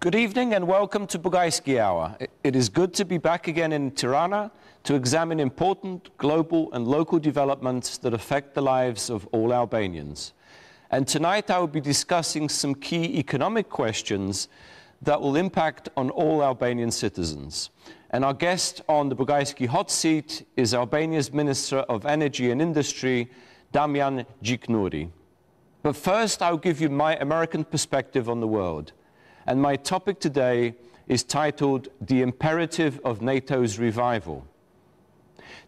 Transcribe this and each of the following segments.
Good evening and welcome to Bugajski Hour. It is good to be back again in Tirana to examine important global and local developments that affect the lives of all Albanians. And tonight I will be discussing some key economic questions that will impact on all Albanian citizens. And our guest on the Bugajski hot seat is Albania's Minister of Energy and Industry, Damian Gjiknuri. But first I'll give you my American perspective on the world. And my topic today is titled The Imperative of NATO's Revival.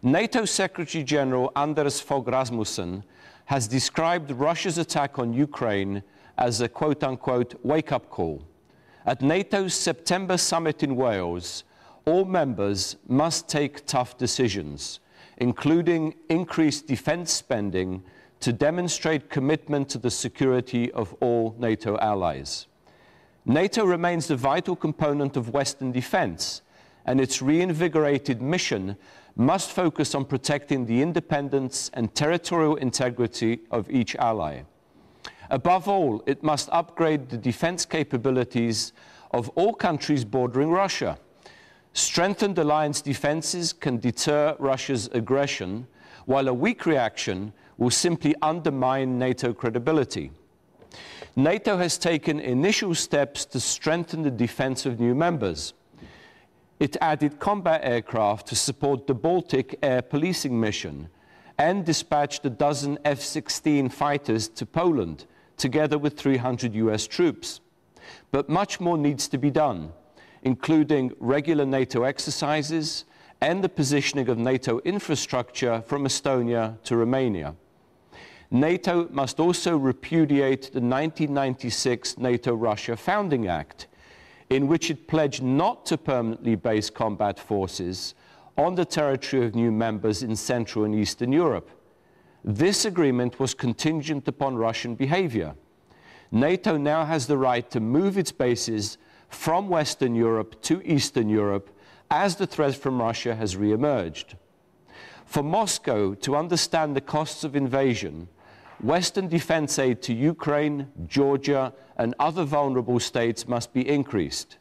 NATO Secretary General Anders Fogh Rasmussen has described Russia's attack on Ukraine as a quote-unquote wake-up call. At NATO's September summit in Wales, all members must take tough decisions, including increased defense spending to demonstrate commitment to the security of all NATO allies. NATO remains the vital component of Western defense, and its reinvigorated mission must focus on protecting the independence and territorial integrity of each ally. Above all, it must upgrade the defense capabilities of all countries bordering Russia. Strengthened alliance defenses can deter Russia's aggression, while a weak reaction will simply undermine NATO credibility. NATO has taken initial steps to strengthen the defense of new members. It added combat aircraft to support the Baltic air policing mission and dispatched a dozen F-16 fighters to Poland, together with 300 US troops. But much more needs to be done, including regular NATO exercises and the positioning of NATO infrastructure from Estonia to Romania. NATO must also repudiate the 1996 NATO-Russia Founding Act, in which it pledged not to permanently base combat forces on the territory of new members in Central and Eastern Europe. This agreement was contingent upon Russian behavior. NATO now has the right to move its bases from Western Europe to Eastern Europe as the threat from Russia has re-emerged. For Moscow to understand the costs of invasion, Western defense aid to Ukraine, Georgia, and other vulnerable states must be increased.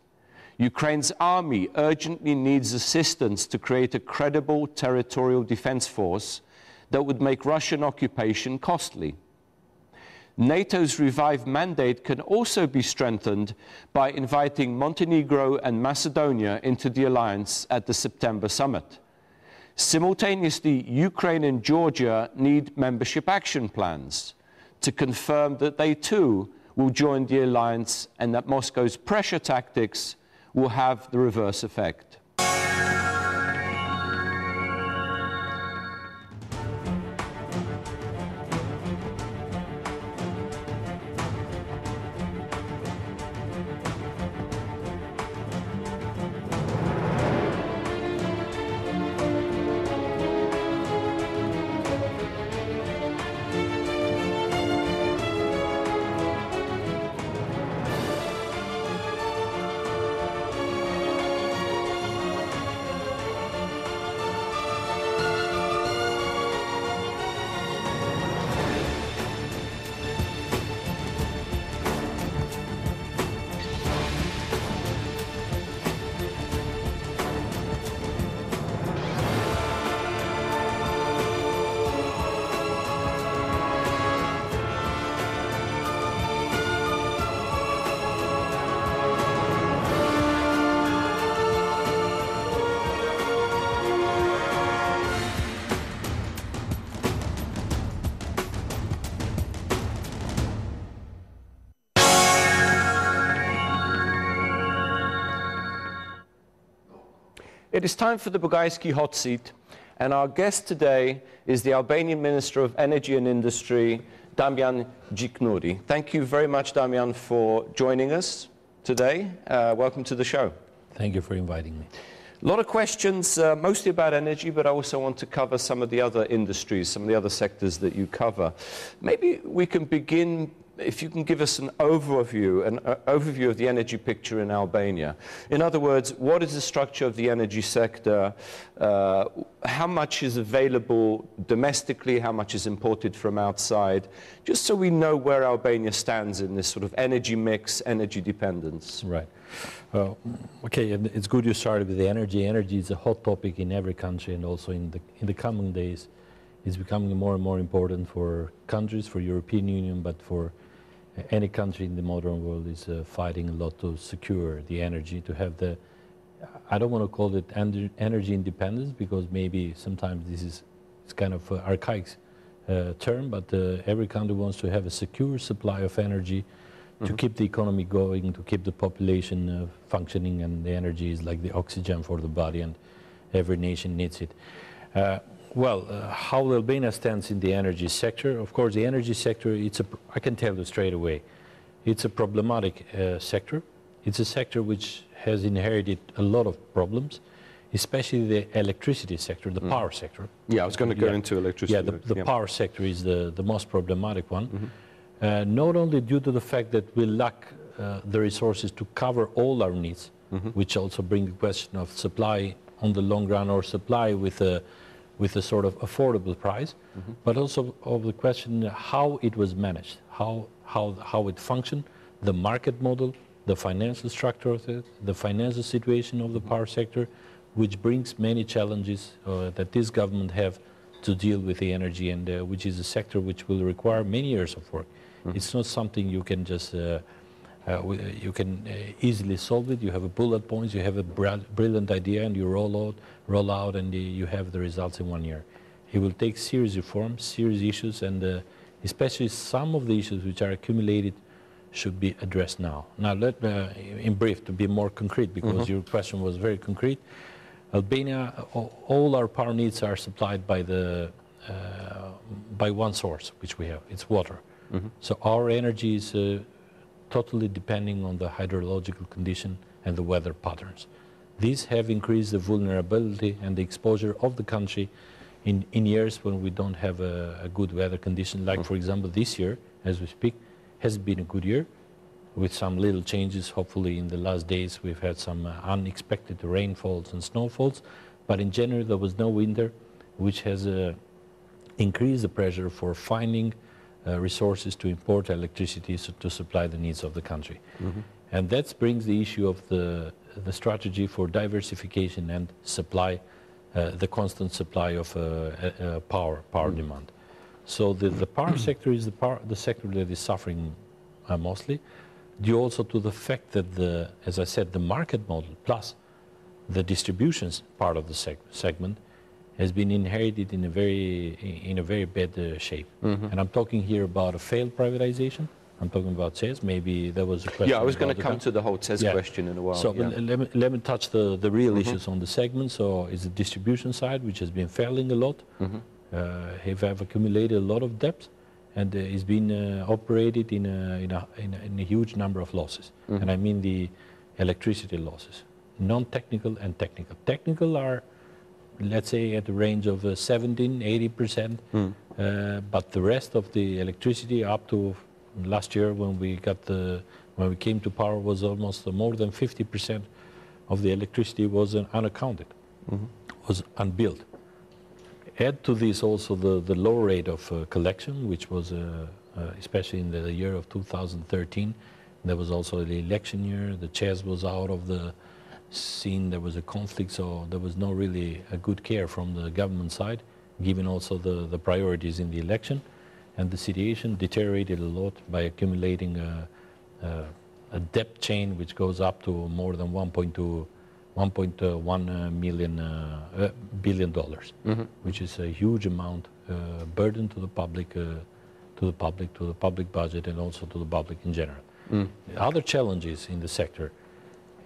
Ukraine's army urgently needs assistance to create a credible territorial defense force that would make Russian occupation costly. NATO's revived mandate can also be strengthened by inviting Montenegro and Macedonia into the alliance at the September summit. Simultaneously, Ukraine and Georgia need membership action plans to confirm that they too will join the alliance and that Moscow's pressure tactics will have the reverse effect. It is time for the Bugajski hot seat, and our guest today is the Albanian Minister of Energy and Industry, Damian Gjiknuri. Thank you very much, Damian, for joining us today. Welcome to the show. Thank you for inviting me. A lot of questions, mostly about energy, but I also want to cover some of the other industries, some of the other sectors that you cover. Maybe we can begin if you can give us an overview of the energy picture in Albania. In other words, what is the structure of the energy sector? How much is available domestically? How much is imported from outside? Just so we know where Albania stands in this sort of energy mix, energy dependence. Right. Okay, and it's good you started with the energy. Energy is a hot topic in every country, and also in the coming days, it's becoming more and more important for countries, for European Union, but for any country in the modern world is fighting a lot to secure the energy, to have the, I don't want to call it energy independence, because maybe sometimes it's kind of archaic term, but every country wants to have a secure supply of energy to keep the economy going, to keep the population functioning, and the energy is like the oxygen for the body, and every nation needs it. How Albania stands in the energy sector? Of course, the energy sector, I can tell you straight away, it's a problematic sector. It's a sector which has inherited a lot of problems, especially the electricity sector, the power sector. Yeah, I was going to go into electricity. Yeah, the power sector is the most problematic one. Not only due to the fact that we lack the resources to cover all our needs, which also bring the question of supply on the long run, or supply with a sort of affordable price, but also of the question how it was managed, how it functioned, the market model, the financial structure of it, the financial situation of the power sector, which brings many challenges that this government have to deal with the energy, and which is a sector which will require many years of work. It's not something you can just easily solve it. You have a bullet points, you have a brilliant idea, and you roll out, and you have the results in 1 year. It will take serious reforms, serious issues, and especially some of the issues which are accumulated should be addressed now. Now, in brief, to be more concrete, because your question was very concrete. Albania, all our power needs are supplied by one source, which we have. It's water. So our energy is totally depending on the hydrological condition and the weather patterns. These have increased the vulnerability and the exposure of the country in years when we don't have a good weather condition. Like, for example, this year, as we speak, has been a good year with some little changes. Hopefully in the last days we've had some unexpected rainfalls and snowfalls, but in general there was no winter, which has increased the pressure for finding resources to import electricity to supply the needs of the country. And that brings the issue of the strategy for diversification and supply, the constant supply of power demand. So the power sector is the sector that is suffering mostly, due also to the fact that as I said, the market model plus the distributions part of the segment has been inherited in a very bad shape. And I'm talking here about a failed privatization. I'm talking about CES. Maybe there was a question. Yeah, I was going to come to the whole CES question in a while. So let me touch the real issues on the segment. So it's the distribution side, which has been failing a lot. Have accumulated a lot of debt, and it's been operated in a huge number of losses. And I mean the electricity losses, non-technical and technical. Technical are, let's say, at the range of 17–80%, but the rest of the electricity up to last year when we came to power was almost more than 50% of the electricity was unaccounted, was unbilled. Add to this also the low rate of collection, which was especially in the year of 2013. There was also the election year. The CES was out of the scene. There was a conflict, so there was no really a good care from the government side, given also the priorities in the election. And the situation deteriorated a lot by accumulating a debt chain which goes up to more than $1.1 billion, which is a huge amount, burden to the public budget, and also to the public in general. The other challenges in the sector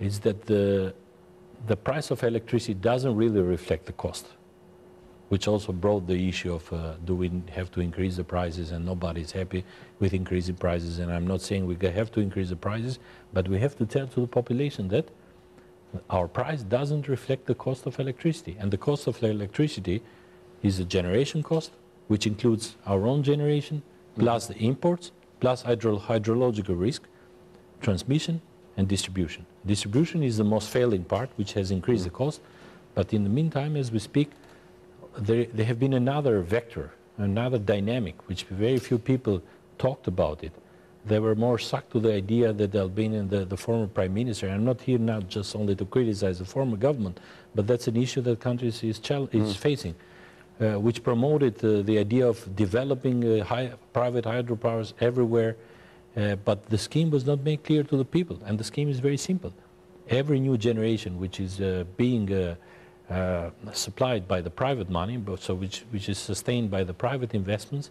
is that the price of electricity doesn't really reflect the cost, which also brought the issue of do we have to increase the prices, and nobody's happy with increasing prices. And I'm not saying we have to increase the prices, but we have to tell to the population that our price doesn't reflect the cost of electricity. And the cost of electricity is a generation cost, which includes our own generation, plus the imports, plus hydrological risk, transmission and distribution. Distribution is the most failing part, which has increased the cost, but in the meantime, as we speak, there have been another vector, another dynamic, which very few people talked about it. They were more stuck to the idea that the Albanian, the former prime minister, I'm not here now just only to criticize the former government, but that's an issue that countries is facing, which promoted the idea of developing private hydropowers everywhere, but the scheme was not made clear to the people, and the scheme is very simple. Every new generation which is being supplied by the private money, which is sustained by the private investments,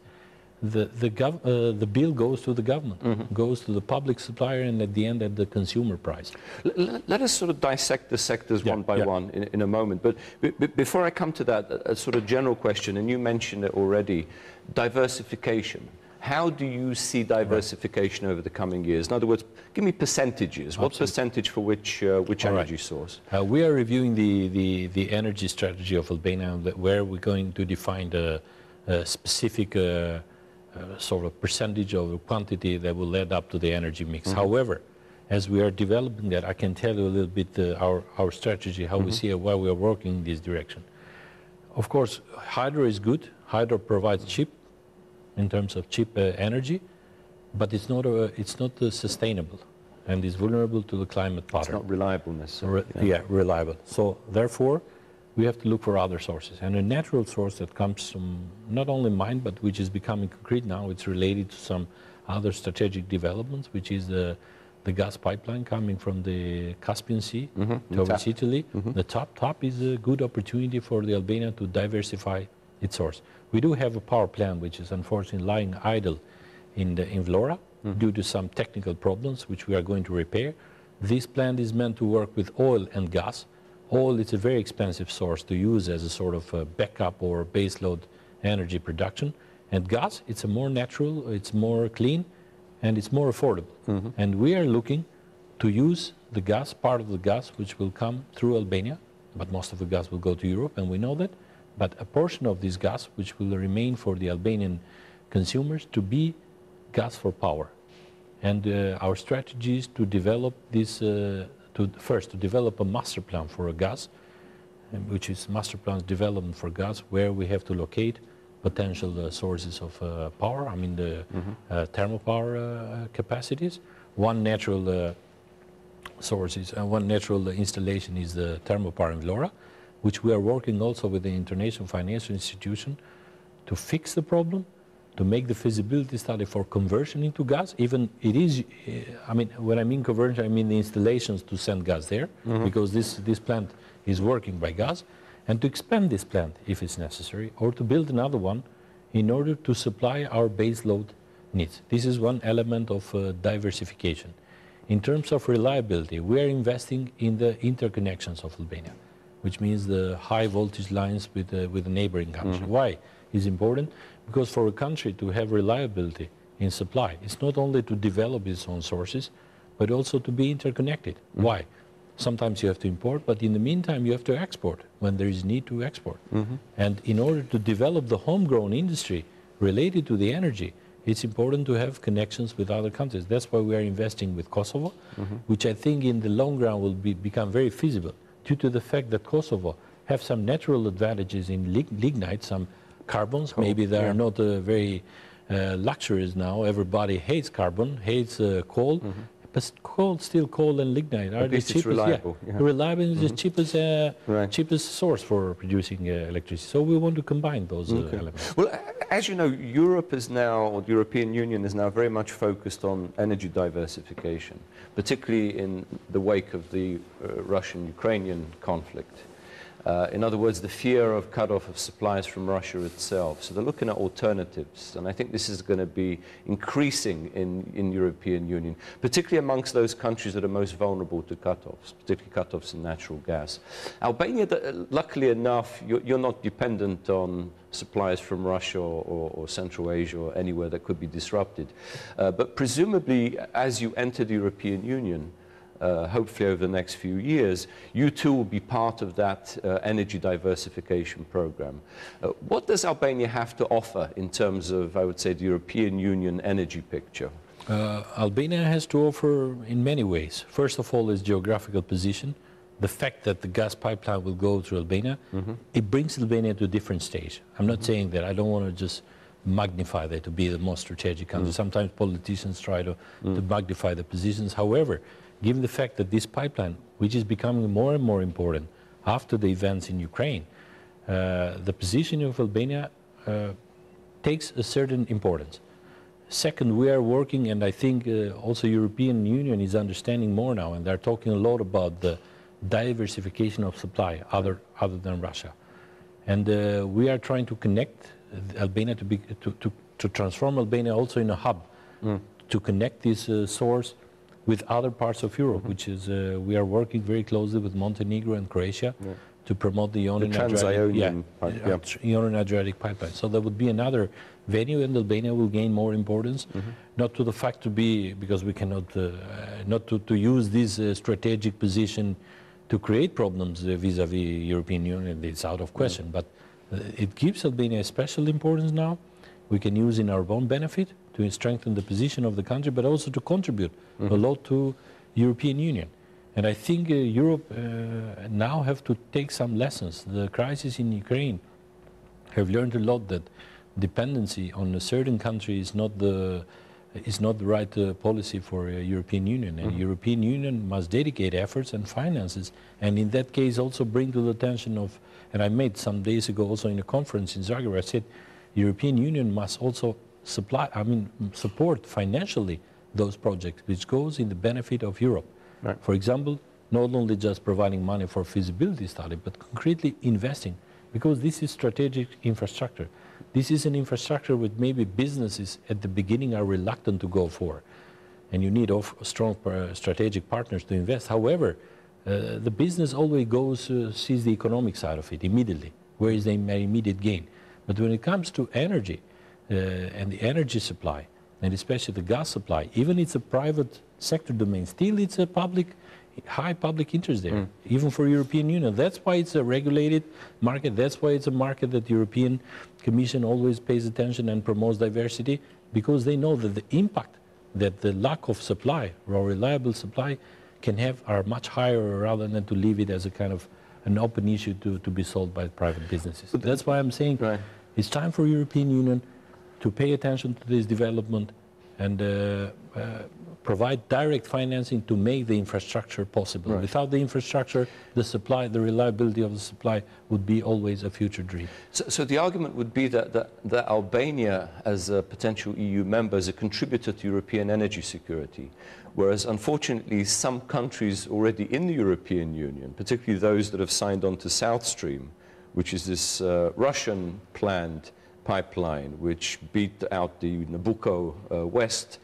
the bill goes to the government, goes to the public supplier, and at the end at the consumer price. Let us sort of dissect the sectors one by one in a moment. But before I come to that, a sort of general question, and you mentioned it already, diversification. How do you see diversification over the coming years? In other words, give me percentages. What percentage for which energy source? We are reviewing the energy strategy of Albania, where we're going to define the specific sort of percentage of quantity that will lead up to the energy mix. However, as we are developing that, I can tell you a little bit our strategy, how we see it, why we are working in this direction. Of course, hydro is good. Hydro provides cheap, in terms of cheap energy, but it's not sustainable, and is vulnerable to the climate pattern. It's not reliable necessarily. Reliable. So therefore, we have to look for other sources. And a natural source that comes from not only mine, but which is becoming concrete now, it's related to some other strategic developments, which is the gas pipeline coming from the Caspian Sea towards Italy. The top is a good opportunity for the Albania to diversify its source. We do have a power plant which is unfortunately lying idle in Vlora due to some technical problems which we are going to repair. This plant is meant to work with oil and gas. Oil is a very expensive source to use as a sort of a backup or baseload energy production. And gas, it's a more natural, it's more clean, and it's more affordable. And we are looking to use the gas, part of the gas, which will come through Albania, but most of the gas will go to Europe, and we know that. But a portion of this gas, which will remain for the Albanian consumers, to be gas for power. And our strategy is to develop this, first to develop a master plan for a gas, which is master plan development for gas, where we have to locate potential sources of power, I mean the thermal power capacities. One natural one natural installation is the thermal power in Vlora, which we are working also with the International Financial Institution to fix the problem, to make the feasibility study for conversion into gas. Even it is, I mean, when I mean conversion, I mean the installations to send gas there, because this plant is working by gas, and to expand this plant if it's necessary, or to build another one in order to supply our base load needs. This is one element of diversification. In terms of reliability, we are investing in the interconnections of Albania, which means the high voltage lines with the neighboring country. Why is important? Because for a country to have reliability in supply, it's not only to develop its own sources, but also to be interconnected. Why? Sometimes you have to import, but in the meantime you have to export when there is need to export. And in order to develop the homegrown industry related to the energy, it's important to have connections with other countries. That's why we are investing with Kosovo, which I think in the long run will become very feasible, due to the fact that Kosovo have some natural advantages in lignite, some carbons. Coal. Maybe they are not very luxurious now. Everybody hates carbon, hates coal, but still coal and lignite are the cheapest. Reliable. Reliable is the cheapest source for producing electricity. So we want to combine those elements. Well, as you know, Europe is now, or the European Union is now very much focused on energy diversification, particularly in the wake of the Russian-Ukrainian conflict. In other words, the fear of cut-off of supplies from Russia itself. So they're looking at alternatives, and I think this is going to be increasing in European Union, particularly amongst those countries that are most vulnerable to cut-offs, particularly cut-offs in natural gas. Albania, luckily enough, you're not dependent on supplies from Russia or Central Asia or anywhere that could be disrupted. But presumably, as you enter the European Union, hopefully over the next few years, you too will be part of that energy diversification program. What does Albania have to offer in terms of, I would say, the European Union energy picture? Albania has to offer in many ways. First of all, its geographical position. The fact that the gas pipeline will go through Albania, it brings Albania to a different stage. I'm not saying that. I don't want to just magnify that to be the most strategic country. Sometimes politicians try to magnify the positions. However, given the fact that this pipeline, which is becoming more and more important after the events in Ukraine, the position of Albania takes a certain importance. Second, we are working, and I think also European Union is understanding more now, and they're talking a lot about the diversification of supply other than Russia. And we are trying to connect Albania to transform Albania also in a hub, to connect this source with other parts of Europe, which is we are working very closely with Montenegro and Croatia to promote the Ionian Adriatic pipeline. So that would be another venue, and Albania will gain more importance, not to the fact to be, because we cannot, not to use this strategic position to create problems vis-a-vis European Union. It's out of question, but it gives Albania a special importance now. We can use in our own benefit to strengthen the position of the country, but also to contribute a lot to European Union. And I think Europe now have to take some lessons. The crisis in Ukraine have learned a lot that dependency on a certain country is not the right policy for European Union. And European Union must dedicate efforts and finances, and in that case also bring to the attention of, and I made some days ago also in a conference in Zagreb, I said European Union must also support financially those projects, which goes in the benefit of Europe. Right. For example, not only just providing money for feasibility study, but concretely investing, because this is strategic infrastructure. This is an infrastructure which maybe businesses at the beginning are reluctant to go for, and you need strong strategic partners to invest. However, the business always sees the economic side of it immediately. Where is the immediate gain? But when it comes to energy and the energy supply, and especially the gas supply, even it's a private sector domain, still it's a high public interest there, even for European Union. That's why it's a regulated market. That's why it's a market that the European Commission always pays attention and promotes diversity, because they know that the impact that the lack of supply or reliable supply can have are much higher, rather than to leave it as a kind of an open issue to be solved by private businesses. That's why I'm saying it's time for European Union to pay attention to this development and provide direct financing to make the infrastructure possible. Right. Without the infrastructure, the supply, the reliability of the supply would be always a future dream. So the argument would be that Albania, as a potential EU member, is a contributor to European energy security, whereas unfortunately some countries already in the European Union, particularly those that have signed on to South Stream, which is this Russian planned pipeline which beat out the Nabucco West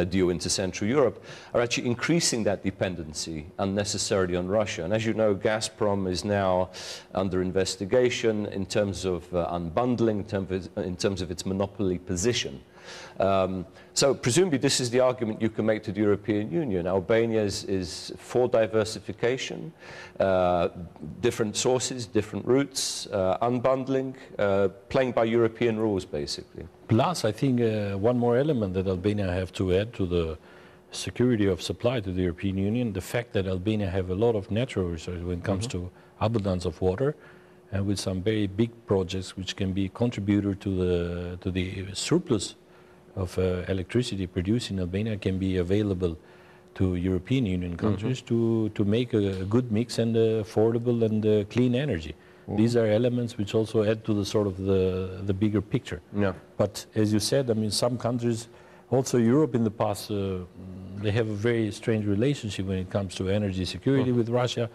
deal into Central Europe, are actually increasing that dependency unnecessarily on Russia. And as you know, Gazprom is now under investigation in terms of unbundling, in terms of its monopoly position. So presumably this is the argument you can make to the European Union. Albania is for diversification, different sources, different routes, unbundling, playing by European rules, basically. Plus, I think one more element that Albania have to add to the security of supply to the European Union, the fact that Albania have a lot of natural resources when it comes to abundance of water, and with some very big projects which can be contributor to the surplus of electricity produced in Albania can be available to European Union countries to make a good mix and affordable and clean energy. These are elements which also add to the sort of the bigger picture. Yeah. But as you said, I mean, some countries, also Europe in the past, they have a very strange relationship when it comes to energy security with Russia.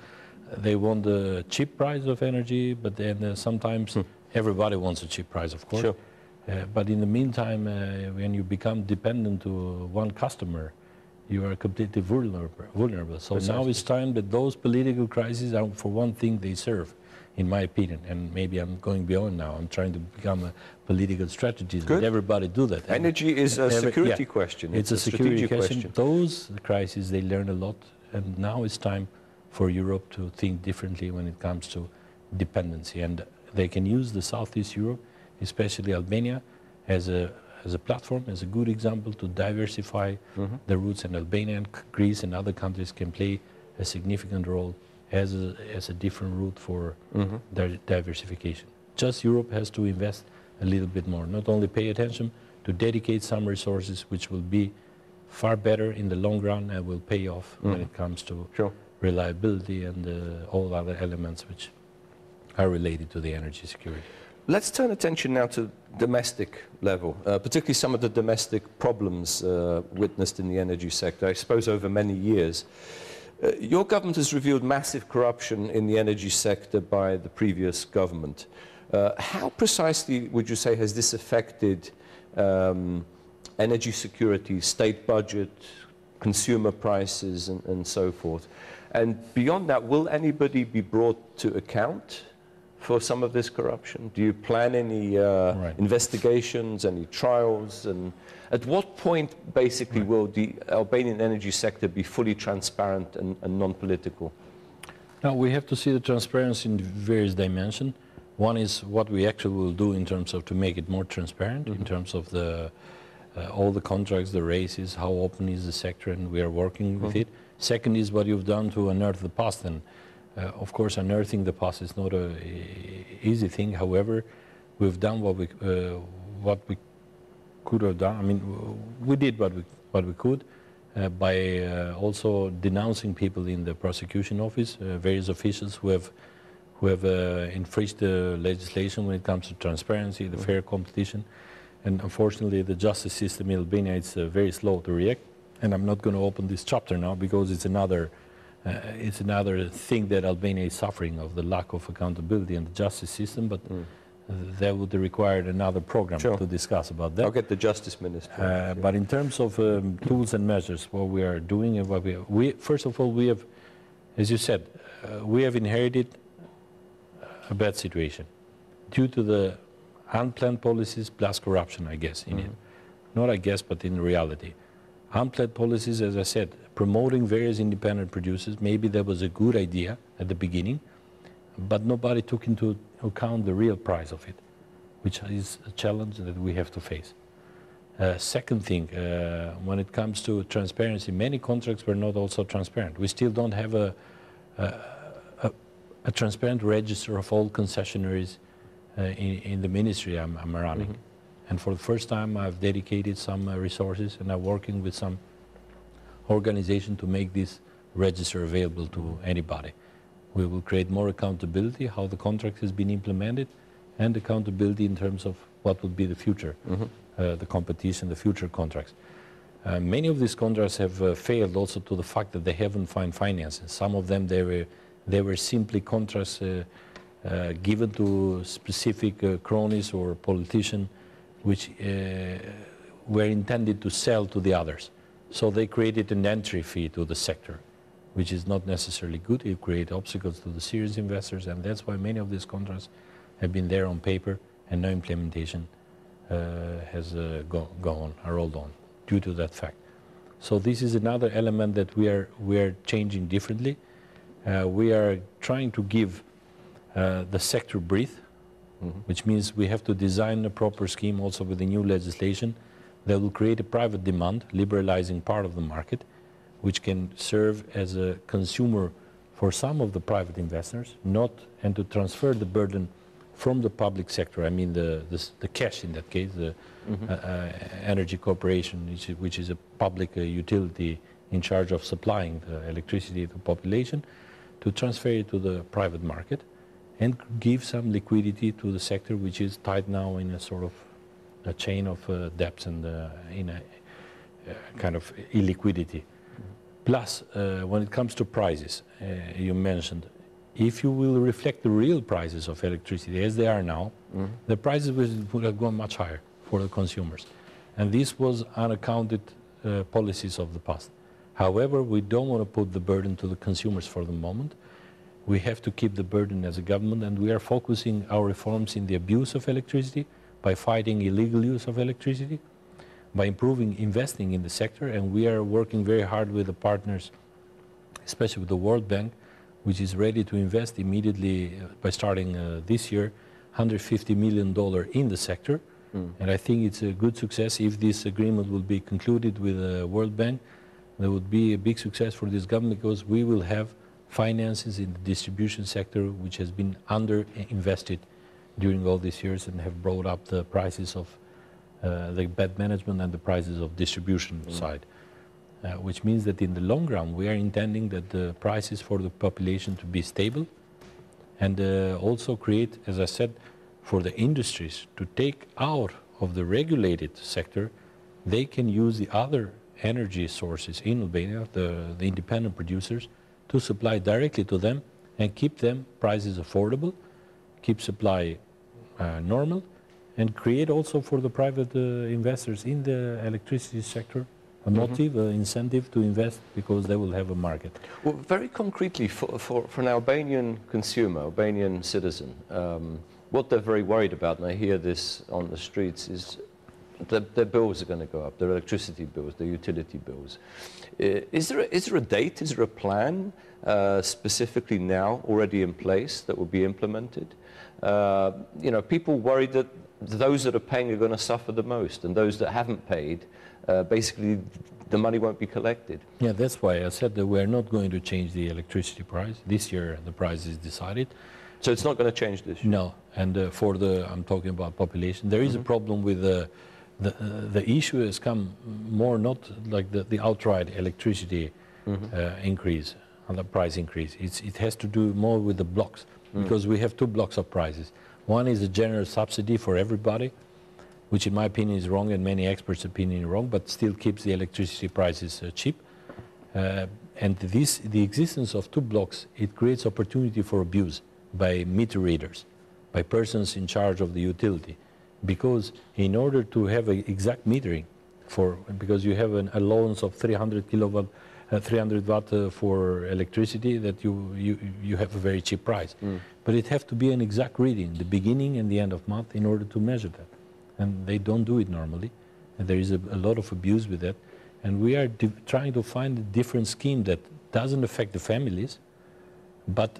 They want the cheap price of energy, but then sometimes everybody wants a cheap price, of course. Sure. But in the meantime, when you become dependent to one customer, you are completely vulnerable. So now it's time that those political crises are, for one thing, they serve, in my opinion, and maybe I'm going beyond now. I'm trying to become a political strategist, but everybody do that. Energy is a security question. It's a security question. Those crises, they learn a lot and now it's time for Europe to think differently when it comes to dependency. And they can use the Southeast Europe, especially Albania, as a platform, as a good example to diversify the routes, and Albania and Greece and other countries can play a significant role as a different route for their diversification. Just Europe has to invest a little bit more, not only pay attention, to dedicate some resources which will be far better in the long run and will pay off when it comes to reliability and all other elements which are related to the energy security. Let's turn attention now to domestic level, particularly some of the domestic problems witnessed in the energy sector, I suppose over many years. Your government has revealed massive corruption in the energy sector by the previous government. How precisely would you say has this affected energy security, state budget, consumer prices, and so forth? And beyond that, will anybody be brought to account for some of this corruption? Do you plan any investigations, any trials? And at what point, basically, will the Albanian energy sector be fully transparent and non-political? Now, we have to see the transparency in various dimensions. One is what we actually will do in terms of to make it more transparent, in terms of the all the contracts, the races, how open is the sector, and we are working with it. Second is what you've done to unearth the past. And of course, unearthing the past is not an easy thing. However, we've done what we could have done. I mean, we did what we could by also denouncing people in the prosecution office, various officials who have infringed the legislation when it comes to transparency, the fair competition. And unfortunately, the justice system in Albania is very slow to react. And I'm not going to open this chapter now because it's another thing that Albania is suffering of, the lack of accountability in the justice system. But that would require another program to discuss about that. I'll get the justice minister. But in terms of tools and measures, what we are doing and what we first of all, we have, as you said, we have inherited a bad situation due to the unplanned policies plus corruption, I guess, in it. Not I guess, but in reality. Unplanned policies, as I said, promoting various independent producers, maybe that was a good idea at the beginning, but nobody took into account the real price of it, which is a challenge that we have to face. Second thing, when it comes to transparency, many contracts were not also transparent. We still don't have a transparent register of all concessionaires in the ministry I'm running. And for the first time, I've dedicated some resources, and I'm working with some organization to make this register available to anybody. We will create more accountability, how the contract has been implemented, and accountability in terms of what would be the future, the competition, the future contracts. Many of these contracts have failed also to the fact that they haven't found financing. Some of them, they were simply contracts given to specific cronies or politicians which were intended to sell to the others. So they created an entry fee to the sector, which is not necessarily good. It creates obstacles to the serious investors, and that's why many of these contracts have been there on paper and no implementation has rolled on due to that fact. So this is another element that we are changing differently. We are trying to give the sector breath, which means we have to design a proper scheme also with the new legislation that will create a private demand, liberalizing part of the market, which can serve as a consumer for some of the private investors, and to transfer the burden from the public sector. I mean the cash in that case, the energy corporation, which is a public utility in charge of supplying the electricity to the population, to transfer it to the private market and give some liquidity to the sector, which is tied now in a sort of a chain of debts and in a kind of illiquidity. Plus, when it comes to prices, you mentioned, if you will reflect the real prices of electricity as they are now, the prices would have gone much higher for the consumers. And this was unaccounted policies of the past. However, we don't want to put the burden to the consumers for the moment. We have to keep the burden as a government, and we are focusing our reforms in the abuse of electricity by fighting illegal use of electricity, by improving investing in the sector, and we are working very hard with the partners, especially with the World Bank, which is ready to invest immediately by starting this year, $150 million in the sector. And I think it's a good success. If this agreement will be concluded with the World Bank, there would be a big success for this government, because we will have finances in the distribution sector which has been under-invested during all these years and have brought up the prices of the bad management and the prices of distribution side. Which means that in the long run we are intending that the prices for the population to be stable, and also create, as I said, for the industries to take out of the regulated sector. They can use the other energy sources in Albania, the independent producers, to supply directly to them and keep them prices affordable, keep supply normal, and create also for the private investors in the electricity sector a motive, an incentive to invest, because they will have a market. Well, very concretely, for an Albanian consumer, Albanian citizen, what they're very worried about, and I hear this on the streets, is their bills are going to go up, their electricity bills, their utility bills. Is there a date, is there a plan specifically now already in place that will be implemented? You know, people worry that those that are paying are going to suffer the most, and those that haven't paid, basically the money won't be collected. Yeah, that's why I said that we're not going to change the electricity price. This year the price is decided. So it's not going to change this year? No, and for the, I'm talking about population, there is a problem with the issue has come more not like the outright electricity increase, and the price increase. It has to do more with the blocks, because we have two blocks of prices. One is a general subsidy for everybody, which in my opinion is wrong and many experts' opinion is wrong, but still keeps the electricity prices cheap. And the existence of two blocks, it creates opportunity for abuse by meter readers, by persons in charge of the utility. Because in order to have an exact metering, because you have an allowance of 300 kilowatt, 300 watt for electricity, that you have a very cheap price. But it has to be an exact reading, the beginning and the end of month, in order to measure that. And they don't do it normally. And there is a lot of abuse with that. And we are trying to find a different scheme that doesn't affect the families, but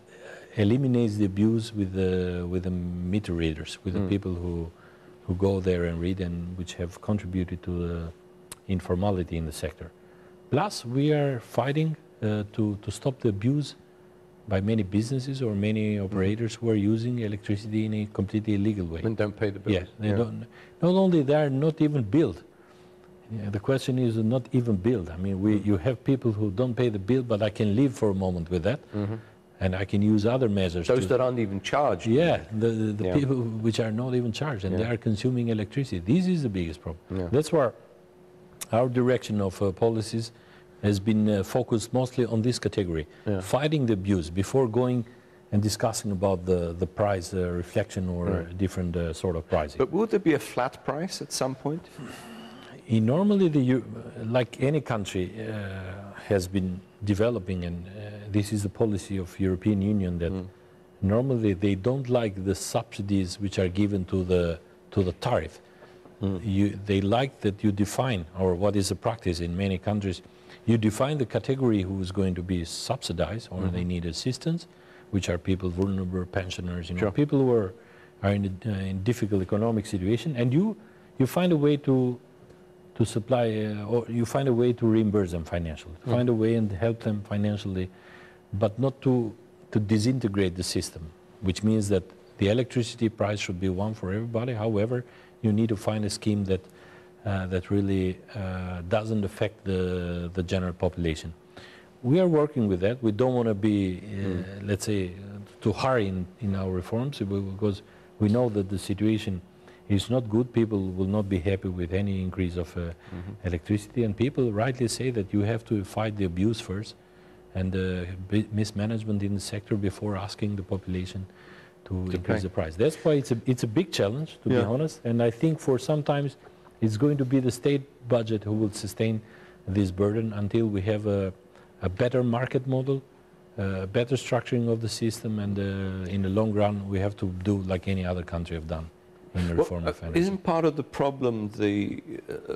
eliminates the abuse with the meter readers, with the people who go there and read, and which have contributed to the informality in the sector. Plus, we are fighting to stop the abuse by many businesses or many operators who are using electricity in a completely illegal way. And don't pay the bills. Yeah, they don't. Not only they are not even billed. Yeah, the question is not even billed. I mean, you have people who don't pay the bill, but I can live for a moment with that. And I can use other measures. Those that aren't even charged. Yeah, the people which are not even charged, and they are consuming electricity. This is the biggest problem. That's why our direction of policies has been focused mostly on this category, fighting the abuse before going and discussing about the price reflection or different sort of pricing. But would there be a flat price at some point? Normally, like any country has been developing, and this is the policy of European Union, that normally they don't like the subsidies which are given to the tariff. They like that you define, or what is the practice in many countries, you define the category who is going to be subsidized, or they need assistance, which are people, vulnerable pensioners, people who are in difficult economic situation, and you find a way to supply, or you find a way to reimburse them financially, find a way and help them financially, but not to disintegrate the system, which means that the electricity price should be one for everybody. However, you need to find a scheme that really doesn't affect the general population. We are working with that. We don't want to be, let's say, too hurry in our reforms, because we know that the situation is not good. People will not be happy with any increase of electricity, and people rightly say that you have to fight the abuse first and mismanagement in the sector before asking the population to increase the price. That's why it's a big challenge, to be honest, and I think for sometimes it's going to be the state budget who will sustain this burden until we have a better market model, better structuring of the system, and in the long run we have to do like any other country have done in the reform of energy. Isn't part of the problem the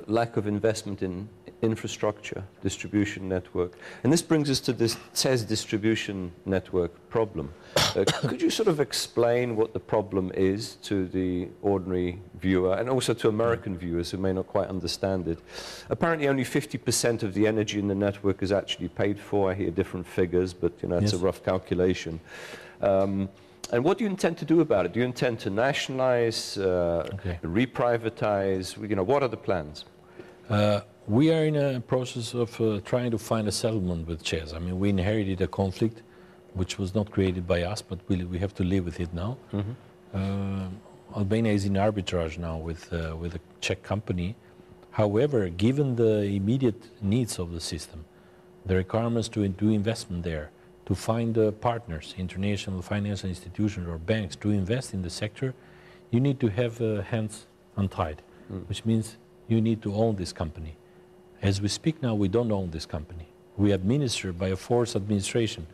lack of investment in infrastructure, distribution network. And this brings us to this ČEZ distribution network problem. Could you sort of explain what the problem is to the ordinary viewer and also to American viewers who may not quite understand it? Apparently only 50% of the energy in the network is actually paid for. I hear different figures, but you know, it's a rough calculation. And what do you intend to do about it? Do you intend to nationalize, reprivatize? You know, what are the plans? We are in a process of trying to find a settlement with ČEZ. I mean, we inherited a conflict which was not created by us, but we have to live with it now. Albania is in arbitrage now with a Czech company. However, given the immediate needs of the system, the requirements to do investment there, to find partners, international financial institutions or banks to invest in the sector, you need to have hands untied, which means you need to own this company. As we speak now, we don't own this company. We administer by a forced administration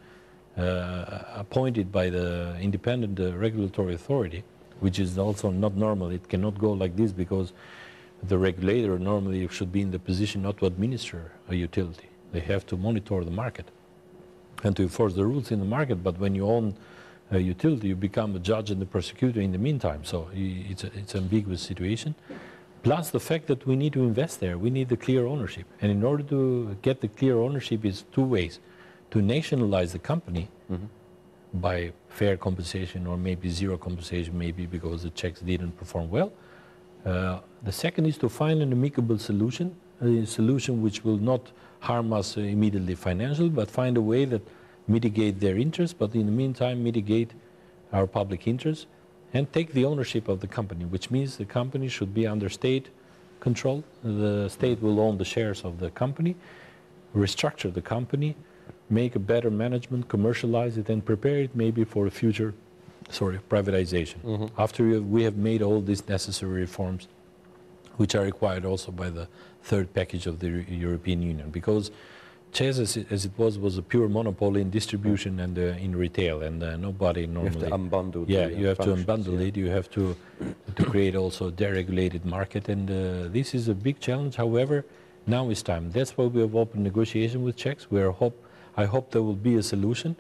appointed by the independent regulatory authority, which is also not normal. It cannot go like this because the regulator normally should be in the position not to administer a utility. They have to monitor the market and to enforce the rules in the market, but when you own a utility, you become a judge and the prosecutor in the meantime, so it's an ambiguous situation. Plus the fact that we need to invest there, we need the clear ownership. And in order to get the clear ownership is two ways. To nationalize the company by fair compensation or maybe zero compensation, maybe because the Czechs didn't perform well. The second is to find an amicable solution, a solution which will not harm us immediately financially, but find a way that mitigate their interests, but in the meantime mitigate our public interests and take the ownership of the company, which means the company should be under state control. The state will own the shares of the company, restructure the company, make a better management, commercialize it, and prepare it maybe for a future, privatization. After we have made all these necessary reforms, which are required also by the third package of the European Union, because ČEZ, as it was a pure monopoly in distribution and in retail, and nobody normally... You have to unbundle. Yeah, you have to unbundle it. You have to create also a deregulated market, and this is a big challenge. However, now is time. That's why we have opened negotiation with Czechs. I hope there will be a solution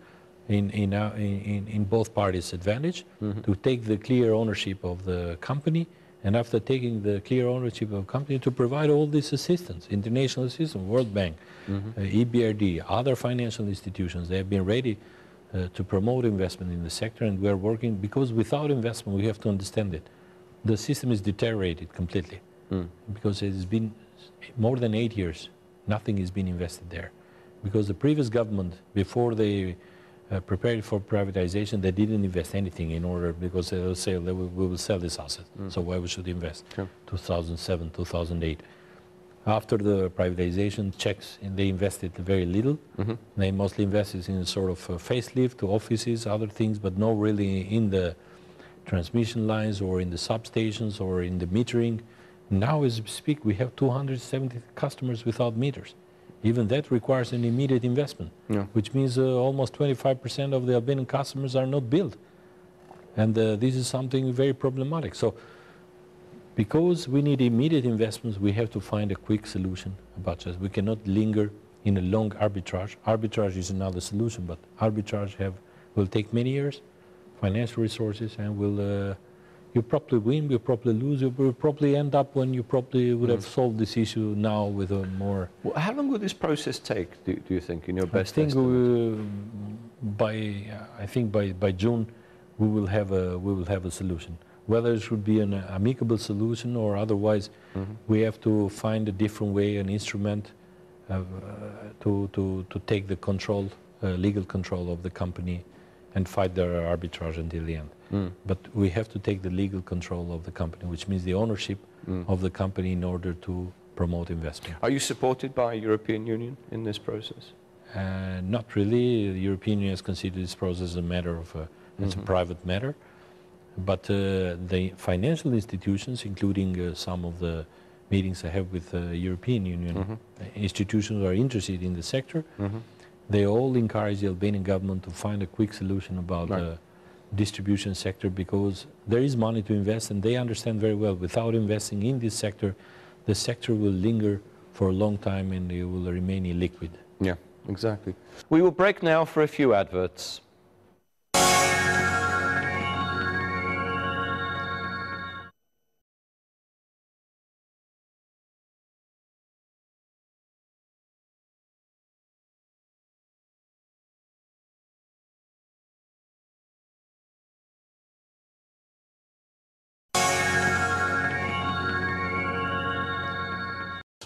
in both parties' advantage to take the clear ownership of the company, and after taking the clear ownership of the company, to provide all this assistance, international assistance, World Bank, EBRD, other financial institutions. They have been ready to promote investment in the sector, and we are working, because without investment, we have to understand it. The system is deteriorated completely, because it has been more than 8 years, nothing has been invested there. Because the previous government, before they prepared for privatization, they didn't invest anything in order, because they will say we will sell this asset, so why we should invest? 2007, 2008. After the privatization, Czechs, they invested very little. They mostly invested in a sort of facelift to offices, other things, but not really in the transmission lines or in the substations or in the metering. Now, as we speak, we have 270 customers without meters. Even that requires an immediate investment, which means almost 25% of the Albanian customers are not billed. And this is something very problematic. So, because we need immediate investments, we have to find a quick solution about this. We cannot linger in a long arbitrage. Arbitrage is another solution, but arbitrage will take many years, financial resources, and will... you probably win, you probably lose, you will probably end up when you probably would have solved this issue now with a more... Well, how long will this process take, do you think, in your best estimate? I think by June we will have a solution. Whether it should be an amicable solution or otherwise, we have to find a different way, an instrument to take the control, legal control of the company and fight the arbitrage until the end. But we have to take the legal control of the company, which means the ownership of the company in order to promote investment. Are you supported by the European Union in this process? Not really. The European Union has considered this process a matter of it's a private matter. But the financial institutions, including some of the meetings I have with the European Union institutions who are interested in the sector, they all encourage the Albanian government to find a quick solution about the distribution sector, because there is money to invest, and they understand very well, without investing in this sector, the sector will linger for a long time and they will remain illiquid. Yeah, exactly. We will break now for a few adverts.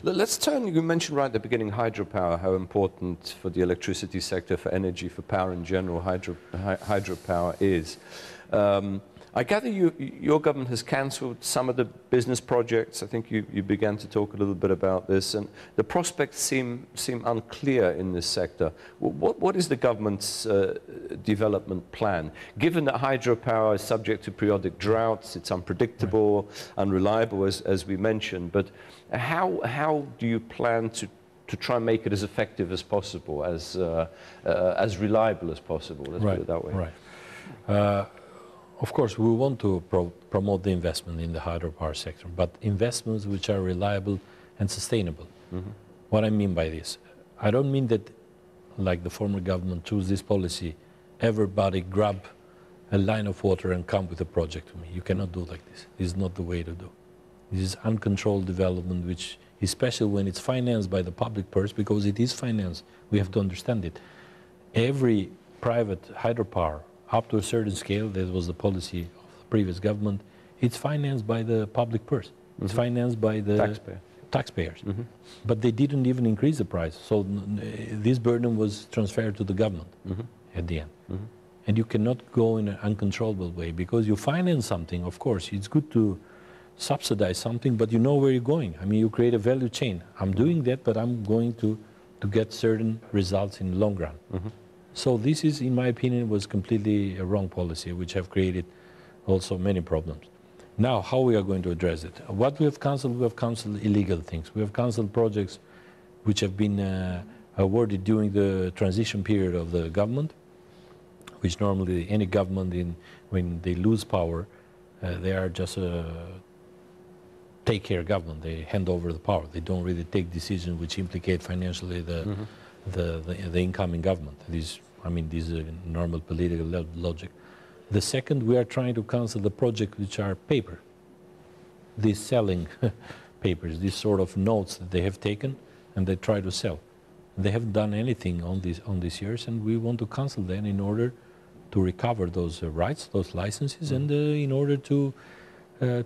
Let's turn, you mentioned right at the beginning hydropower, how important for the electricity sector, for energy, for power in general, hydropower is. I gather your government has cancelled some of the business projects. I think you began to talk a little bit about this, and the prospects seem unclear in this sector. What is the government's development plan? Given that hydropower is subject to periodic droughts, it's unpredictable, unreliable, as we mentioned, but how do you plan to try and make it as effective as possible, as reliable as possible? Let's put it that way. Right. Of course, we want to promote the investment in the hydropower sector, but investments which are reliable and sustainable. Mm-hmm. What I mean by this, I don't mean that, like the former government chose this policy, everybody grab a line of water and come with a project to me. You cannot do like this. This is not the way to do. This is uncontrolled development, which, especially when it's financed by the public purse, because it is financed, we have to understand it. Every private hydropower, up to a certain scale, that was the policy of the previous government, it's financed by the public purse. Mm-hmm. It's financed by the taxpayers. Mm-hmm. But they didn't even increase the price. So this burden was transferred to the government at the end. Mm-hmm. And you cannot go in an uncontrollable way, because you finance something, of course, it's good to subsidize something, but you know where you're going. I mean, you create a value chain. I'm doing that, but I'm going to get certain results in the long run. Mm-hmm. So this is, in my opinion, was completely a wrong policy, which have created also many problems. Now, how we are going to address it? What we have cancelled illegal things. We have cancelled projects which have been awarded during the transition period of the government, which normally any government, when they lose power, they are just a take-care government. They hand over the power. They don't really take decisions which implicate financially the incoming government. This is a normal political logic. The second, we are trying to cancel the projects which are paper. These selling papers, these sort of notes that they have taken and they try to sell. They haven't done anything on these years, and we want to cancel them in order to recover those rights, those licenses, and in order to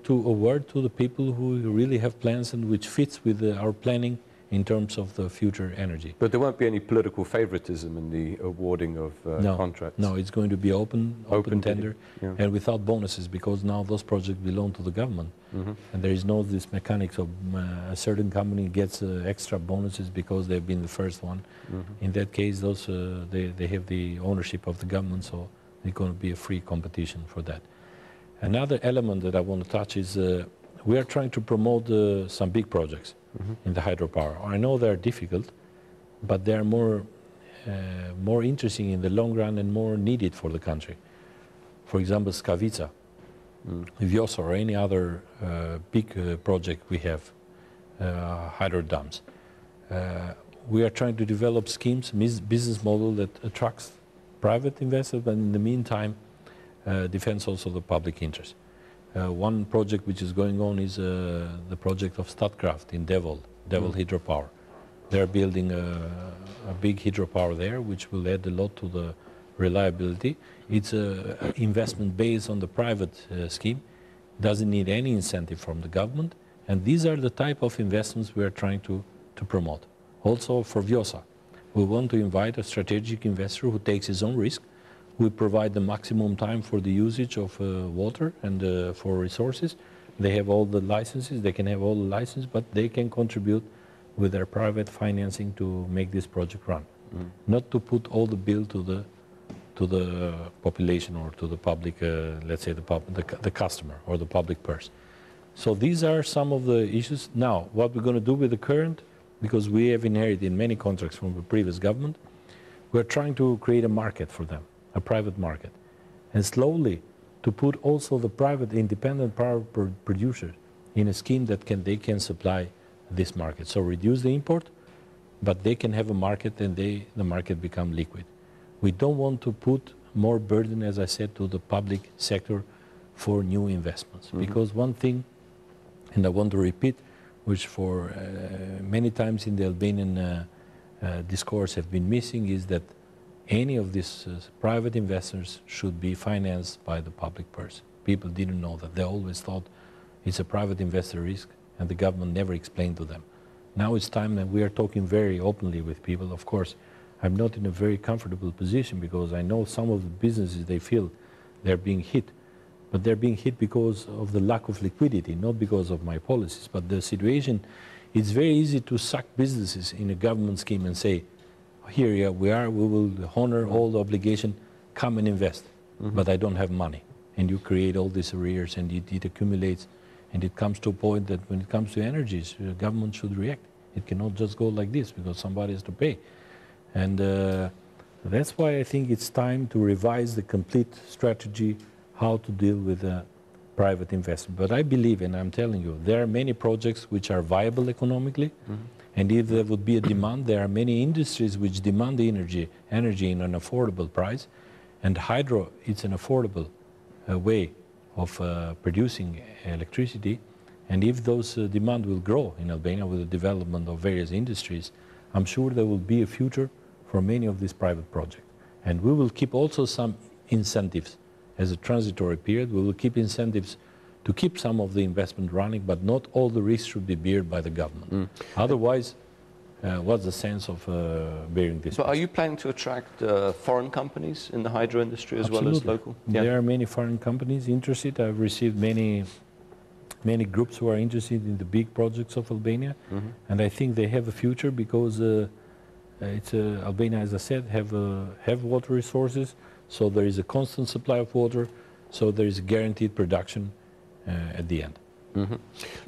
award to the people who really have plans and which fits with our planning in terms of the future energy. But there won't be any political favoritism in the awarding of contracts? No, it's going to be open tender, and without bonuses, because now those projects belong to the government. Mm-hmm. And there is no this mechanics of a certain company gets extra bonuses because they've been the first one. Mm-hmm. In that case, those they have the ownership of the government, so it's going to be a free competition for that. Another element that I want to touch is we are trying to promote some big projects in the hydropower. I know they are difficult, but they are more interesting in the long run and more needed for the country. For example, Skavica, Vjosa, or any other big project we have, hydro dams. We are trying to develop schemes, business model that attracts private investors, but in the meantime defends also the public interest. One project which is going on is the project of Statkraft in Devol hydropower. They're building a big hydropower there, which will add a lot to the reliability. It's an investment based on the private scheme, doesn't need any incentive from the government, and these are the type of investments we are trying to promote. Also for Vjosa, we want to invite a strategic investor who takes his own risk. We provide the maximum time for the usage of water and for resources. They have all the licenses, they can have all the licenses, but they can contribute with their private financing to make this project run. Not to put all the bill to the population or to the public, let's say the customer or the public purse. So these are some of the issues. Now, what we're going to do with the current, because we have inherited many contracts from the previous government, we're trying to create a market for them, a private market, and slowly to put also the private independent power producers in a scheme that they can supply this market. So reduce the import, but they can have a market and the market become liquid. We don't want to put more burden, as I said, to the public sector for new investments. Because one thing, and I want to repeat, which for many times in the Albanian discourse have been missing, is that any of these private investors should be financed by the public person. People didn't know that. They always thought it's a private investor risk, and the government never explained to them. Now it's time that we are talking very openly with people. Of course, I'm not in a very comfortable position because I know some of the businesses, they feel they're being hit. But they're being hit because of the lack of liquidity, not because of my policies. But the situation, it's very easy to suck businesses in a government scheme and say, here we are, we will honor all the obligation, come and invest. But I don't have money. And you create all these arrears and it accumulates. And it comes to a point that when it comes to energies, the government should react. It cannot just go like this because somebody has to pay. And that's why I think it's time to revise the complete strategy how to deal with private investment. But I believe, and I'm telling you, there are many projects which are viable economically. And if there would be a demand, there are many industries which demand the energy in an affordable price. And hydro, it's an affordable way of producing electricity. And if those demand will grow in Albania with the development of various industries, I'm sure there will be a future for many of these private projects. And we will keep also some incentives as a transitory period. We will keep incentives to keep some of the investment running, but not all the risks should be borne by the government. Otherwise, what's the sense of bearing this? But are you planning to attract foreign companies in the hydro industry as well as local? Yeah. There are many foreign companies interested. I've received many groups who are interested in the big projects of Albania, and I think they have a future because Albania, as I said, have water resources, so there is a constant supply of water, so there is a guaranteed production at the end.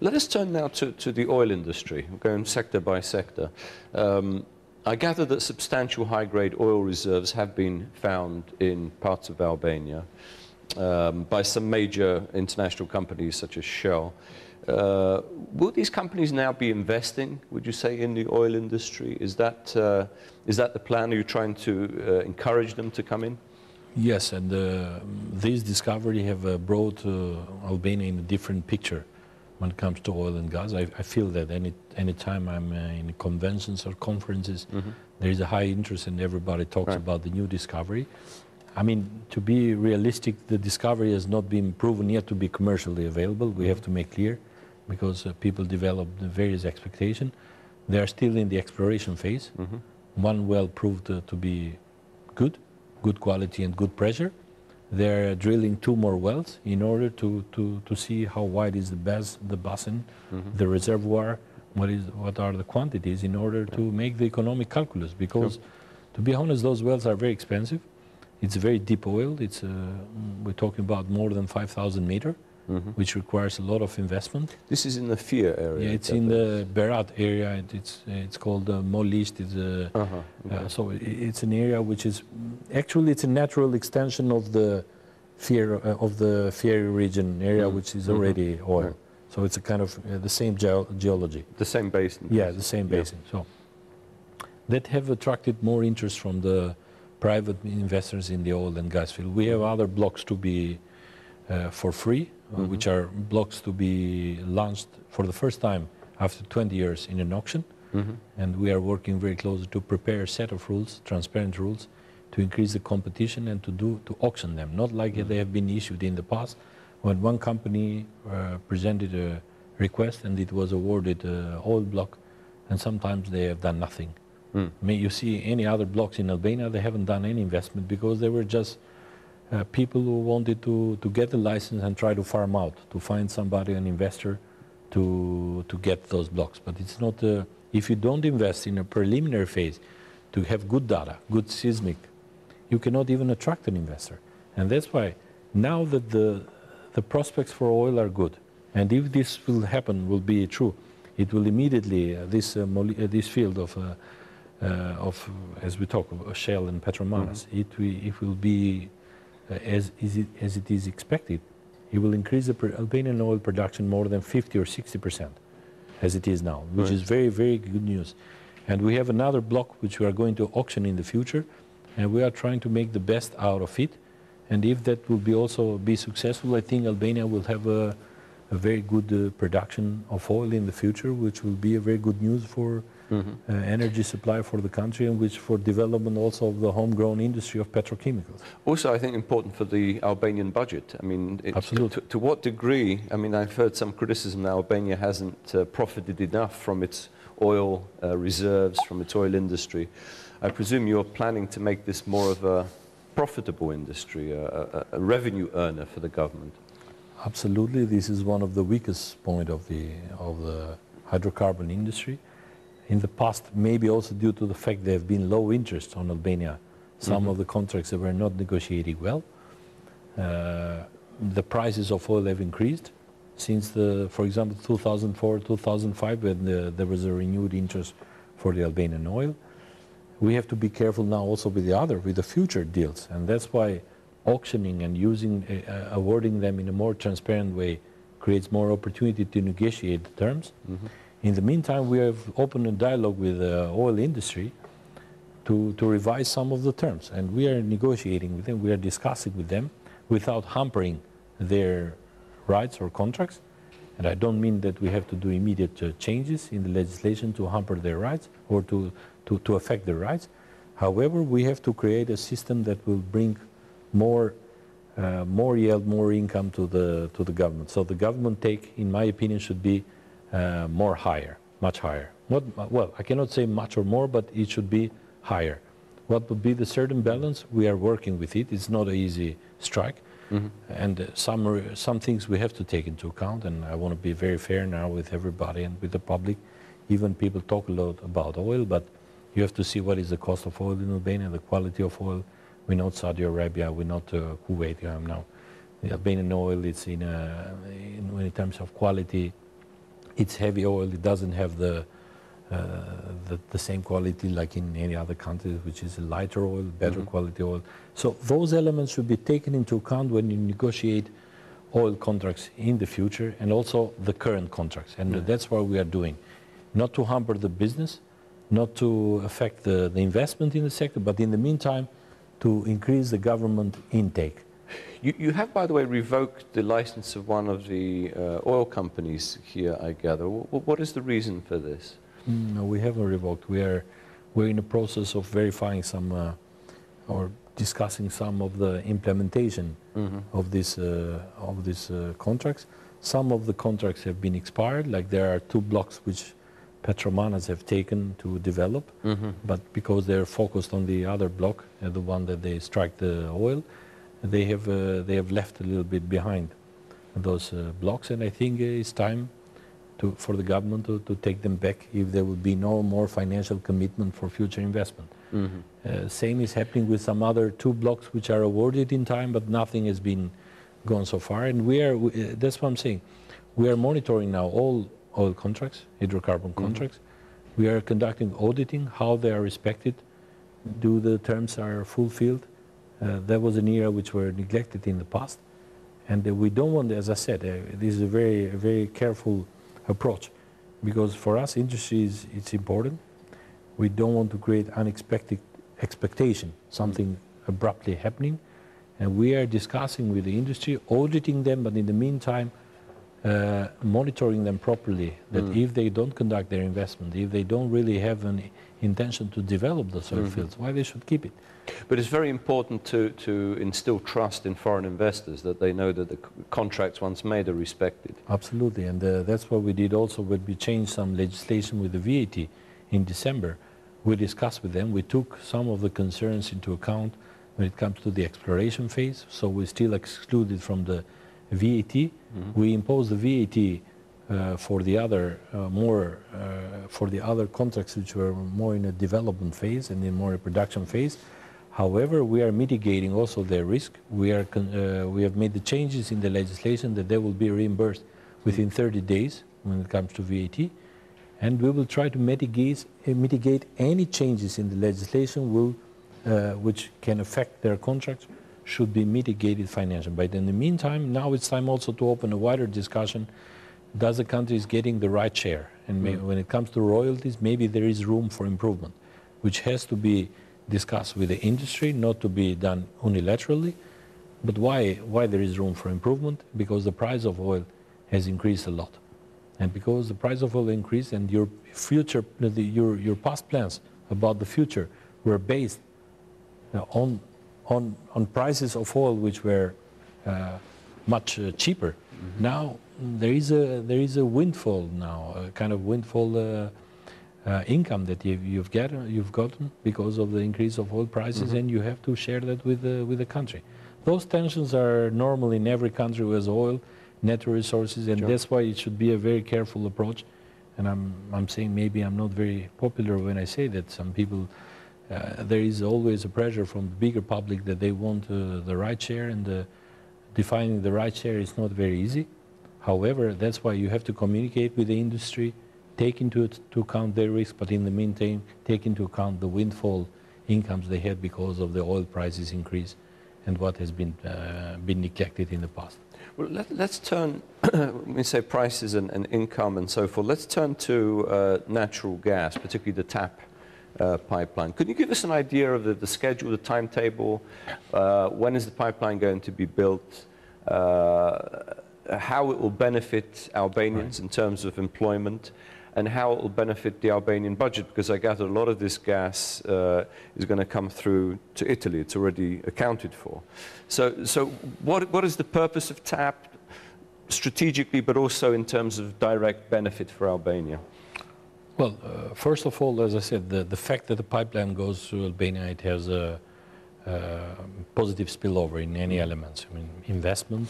Let us turn now to the oil industry, going sector by sector. I gather that substantial high-grade oil reserves have been found in parts of Albania by some major international companies such as Shell. Will these companies now be investing, would you say, in the oil industry? Is that the plan? Are you trying to encourage them to come in? Yes, and these discoveries have brought Albania in a different picture when it comes to oil and gas. I feel that any time I'm in conventions or conferences, there is a high interest and everybody talks about the new discovery. I mean, to be realistic, the discovery has not been proven yet to be commercially available. We have to make clear because people develop the various expectations. They are still in the exploration phase. One well proved to be good quality and good pressure. They're drilling 2 more wells in order to see how wide is the basin, the reservoir, what are the quantities in order to make the economic calculus. Because, to be honest, those wells are very expensive. It's very deep oil. We're talking about more than 5,000 meters, which requires a lot of investment. This is in the Fir area? Yeah, it's in the Berat area. It's called Molist. So it's an area which is actually it's a natural extension of the Fir region area, which is already oil. So it's a kind of the same geology. The same basin? Yeah, the same basin. So that have attracted more interest from the private investors in the oil and gas field. We have other blocks to be for free, which are blocks to be launched for the first time after 20 years in an auction. And we are working very closely to prepare a set of rules, transparent rules, to increase the competition and to auction them. Not like they have been issued in the past, when one company presented a request and it was awarded an oil block, and sometimes they have done nothing. May you see any other blocks in Albania, they haven't done any investment because they were just people who wanted to get the license and try to farm out, to find somebody, an investor, to get those blocks. But it's not, if you don't invest in a preliminary phase to have good data, good seismic, you cannot even attract an investor. And that's why now that the prospects for oil are good, and if this will happen, will be true, it will immediately, this field of as we talk of Shell and Petromanas, it will be as it is expected. It will increase the Albanian oil production more than 50 or 60%. as it is now, which is very, very good news. And we have another block which we are going to auction in the future, and we are trying to make the best out of it. And if that will also be successful, I think Albania will have a very good production of oil in the future, which will be a very good news for energy supply for the country, and which for development also of the homegrown industry of petrochemicals. Also, I think important for the Albanian budget. I mean, absolutely. To what degree? I mean, I've heard some criticism that Albania hasn't profited enough from its oil reserves, from its oil industry. I presume you're planning to make this more of a profitable industry, a revenue earner for the government. Absolutely. This is one of the weakest points of the hydrocarbon industry. In the past, maybe also due to the fact there have been low interest on Albania, some of the contracts that were not negotiated well. The prices of oil have increased since, for example, 2004, 2005, when there was a renewed interest for the Albanian oil. We have to be careful now also with the future deals, and that's why auctioning and awarding them in a more transparent way creates more opportunity to negotiate the terms. In the meantime, we have opened a dialogue with the oil industry to revise some of the terms, and we are negotiating with them, we are discussing with them without hampering their rights or contracts. And I don't mean that we have to do immediate changes in the legislation to hamper their rights or to affect their rights. However, we have to create a system that will bring more yield, more income to the government. So the government take, in my opinion, should be much higher. Well, I cannot say much or more, but it should be higher. What would be the certain balance? We are working with it. It's not an easy strike. And some things we have to take into account, and I want to be very fair now with everybody and with the public. Even people talk a lot about oil, but you have to see what is the cost of oil in Albania, the quality of oil. We know Saudi Arabia, we know Kuwait now. The Albanian oil, it's in terms of quality, it's heavy oil. It doesn't have the same quality like in any other country, which is a lighter oil, better quality oil. So those elements should be taken into account when you negotiate oil contracts in the future, and also the current contracts. And that's what we are doing. Not to hamper the business, not to affect the investment in the sector, but in the meantime, to increase the government intake. You have, by the way, revoked the license of one of the oil companies here, I gather. What is the reason for this? No, we haven't revoked. We're in the process of verifying some or discussing some of the implementation of these contracts. Some of the contracts have been expired, like there are 2 blocks which Petromanas have taken to develop, but because they're focused on the other block, the one that they strike the oil, they have left a little bit behind those blocks, and I think it's time for the government to take them back if there will be no more financial commitment for future investment. Same is happening with some other 2 blocks which are awarded in time, but nothing has been gone so far. And that's what I'm saying. We are monitoring now all oil contracts, hydrocarbon contracts. We are conducting auditing, how they are respected, do the terms are fulfilled. That was an era which were neglected in the past. And we don't want, as I said, this is a very, very careful approach, because for us, industry it's important. We don't want to create unexpected expectation, something abruptly happening. And we are discussing with the industry, auditing them, but in the meantime, monitoring them properly, that if they don't conduct their investment, if they don't really have an intention to develop the oil fields, why they should keep it. But it's very important to instill trust in foreign investors, that they know that the contracts once made are respected. Absolutely, and that's what we did also when we changed some legislation with the VAT in December. We discussed with them, we took some of the concerns into account when it comes to the exploration phase, so we're still excluded from the VAT. We imposed the VAT for the other for the other contracts which were more in a development phase and in more a production phase. However, we are mitigating also their risk. We have made the changes in the legislation that they will be reimbursed within 30 days when it comes to VAT, and we will try to mitigate any changes in the legislation which can affect their contracts, should be mitigated financially. But in the meantime, now it's time also to open a wider discussion. Does the country is getting the right share? and when it comes to royalties, maybe there is room for improvement, which has to be discussed with the industry, not to be done unilaterally. But why there is room for improvement? Because the price of oil has increased a lot. And because the price of oil increased and your future, your past plans about the future were based on prices of oil which were much cheaper. Now there is a windfall now, a kind of windfall income that you've gotten because of the increase of oil prices, and you have to share that with the country. Those tensions are normal in every country who has oil, natural resources, and that's why it should be a very careful approach. And I'm saying maybe I'm not very popular when I say that. Some people, there is always a pressure from the bigger public that they want the right share, and defining the right share is not very easy. However, that's why you have to communicate with the industry, take into account their risk, but in the meantime, take into account the windfall incomes they had because of the oil prices increase and what has been neglected in the past. Well, let's turn, when we say prices and income and so forth, let's turn to natural gas, particularly the TAP pipeline. Could you give us an idea of the schedule, the timetable? When is the pipeline going to be built? How it will benefit Albanians in terms of employment, and how it will benefit the Albanian budget? Because I gather a lot of this gas is going to come through to Italy. It's already accounted for. So what is the purpose of TAP strategically, but also in terms of direct benefit for Albania? Well, first of all, as I said, the fact that the pipeline goes through Albania, it has a positive spillover in any elements. I mean, investment,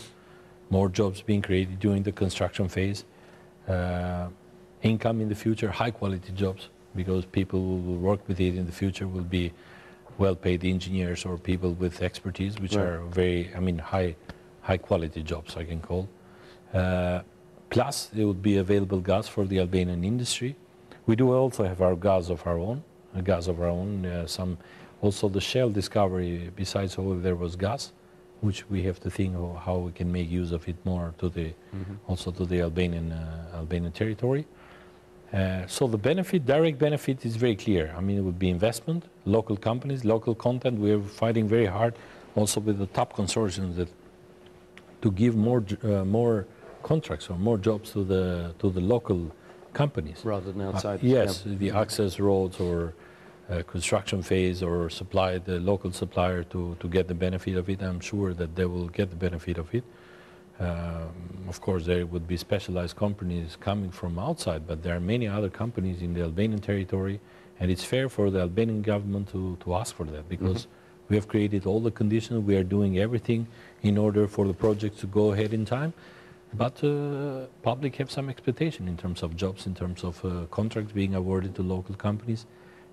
more jobs being created during the construction phase, income in the future, high-quality jobs, because people who will work with it in the future will be well-paid engineers or people with expertise, which are very, I mean, high-quality jobs, I can call. Plus, there would be available gas for the Albanian industry. We do also have our gas of our own, also the shale discovery, besides oil, there was gas, which we have to think of how we can make use of it more to the, also to the Albanian territory. So the benefit, direct benefit is very clear. I mean, it would be investment, local companies, local content. We're fighting very hard also with the top consortiums that to give more contracts or more jobs to the local companies. Rather than outside. Yes, the access roads or construction phase, or supply the local supplier to get the benefit of it. I'm sure that they will get the benefit of it. Of course, there would be specialized companies coming from outside, but there are many other companies in the Albanian territory, and it's fair for the Albanian government to ask for that, because we have created all the conditions, we are doing everything in order for the project to go ahead in time, but public have some expectation in terms of jobs, in terms of contracts being awarded to local companies,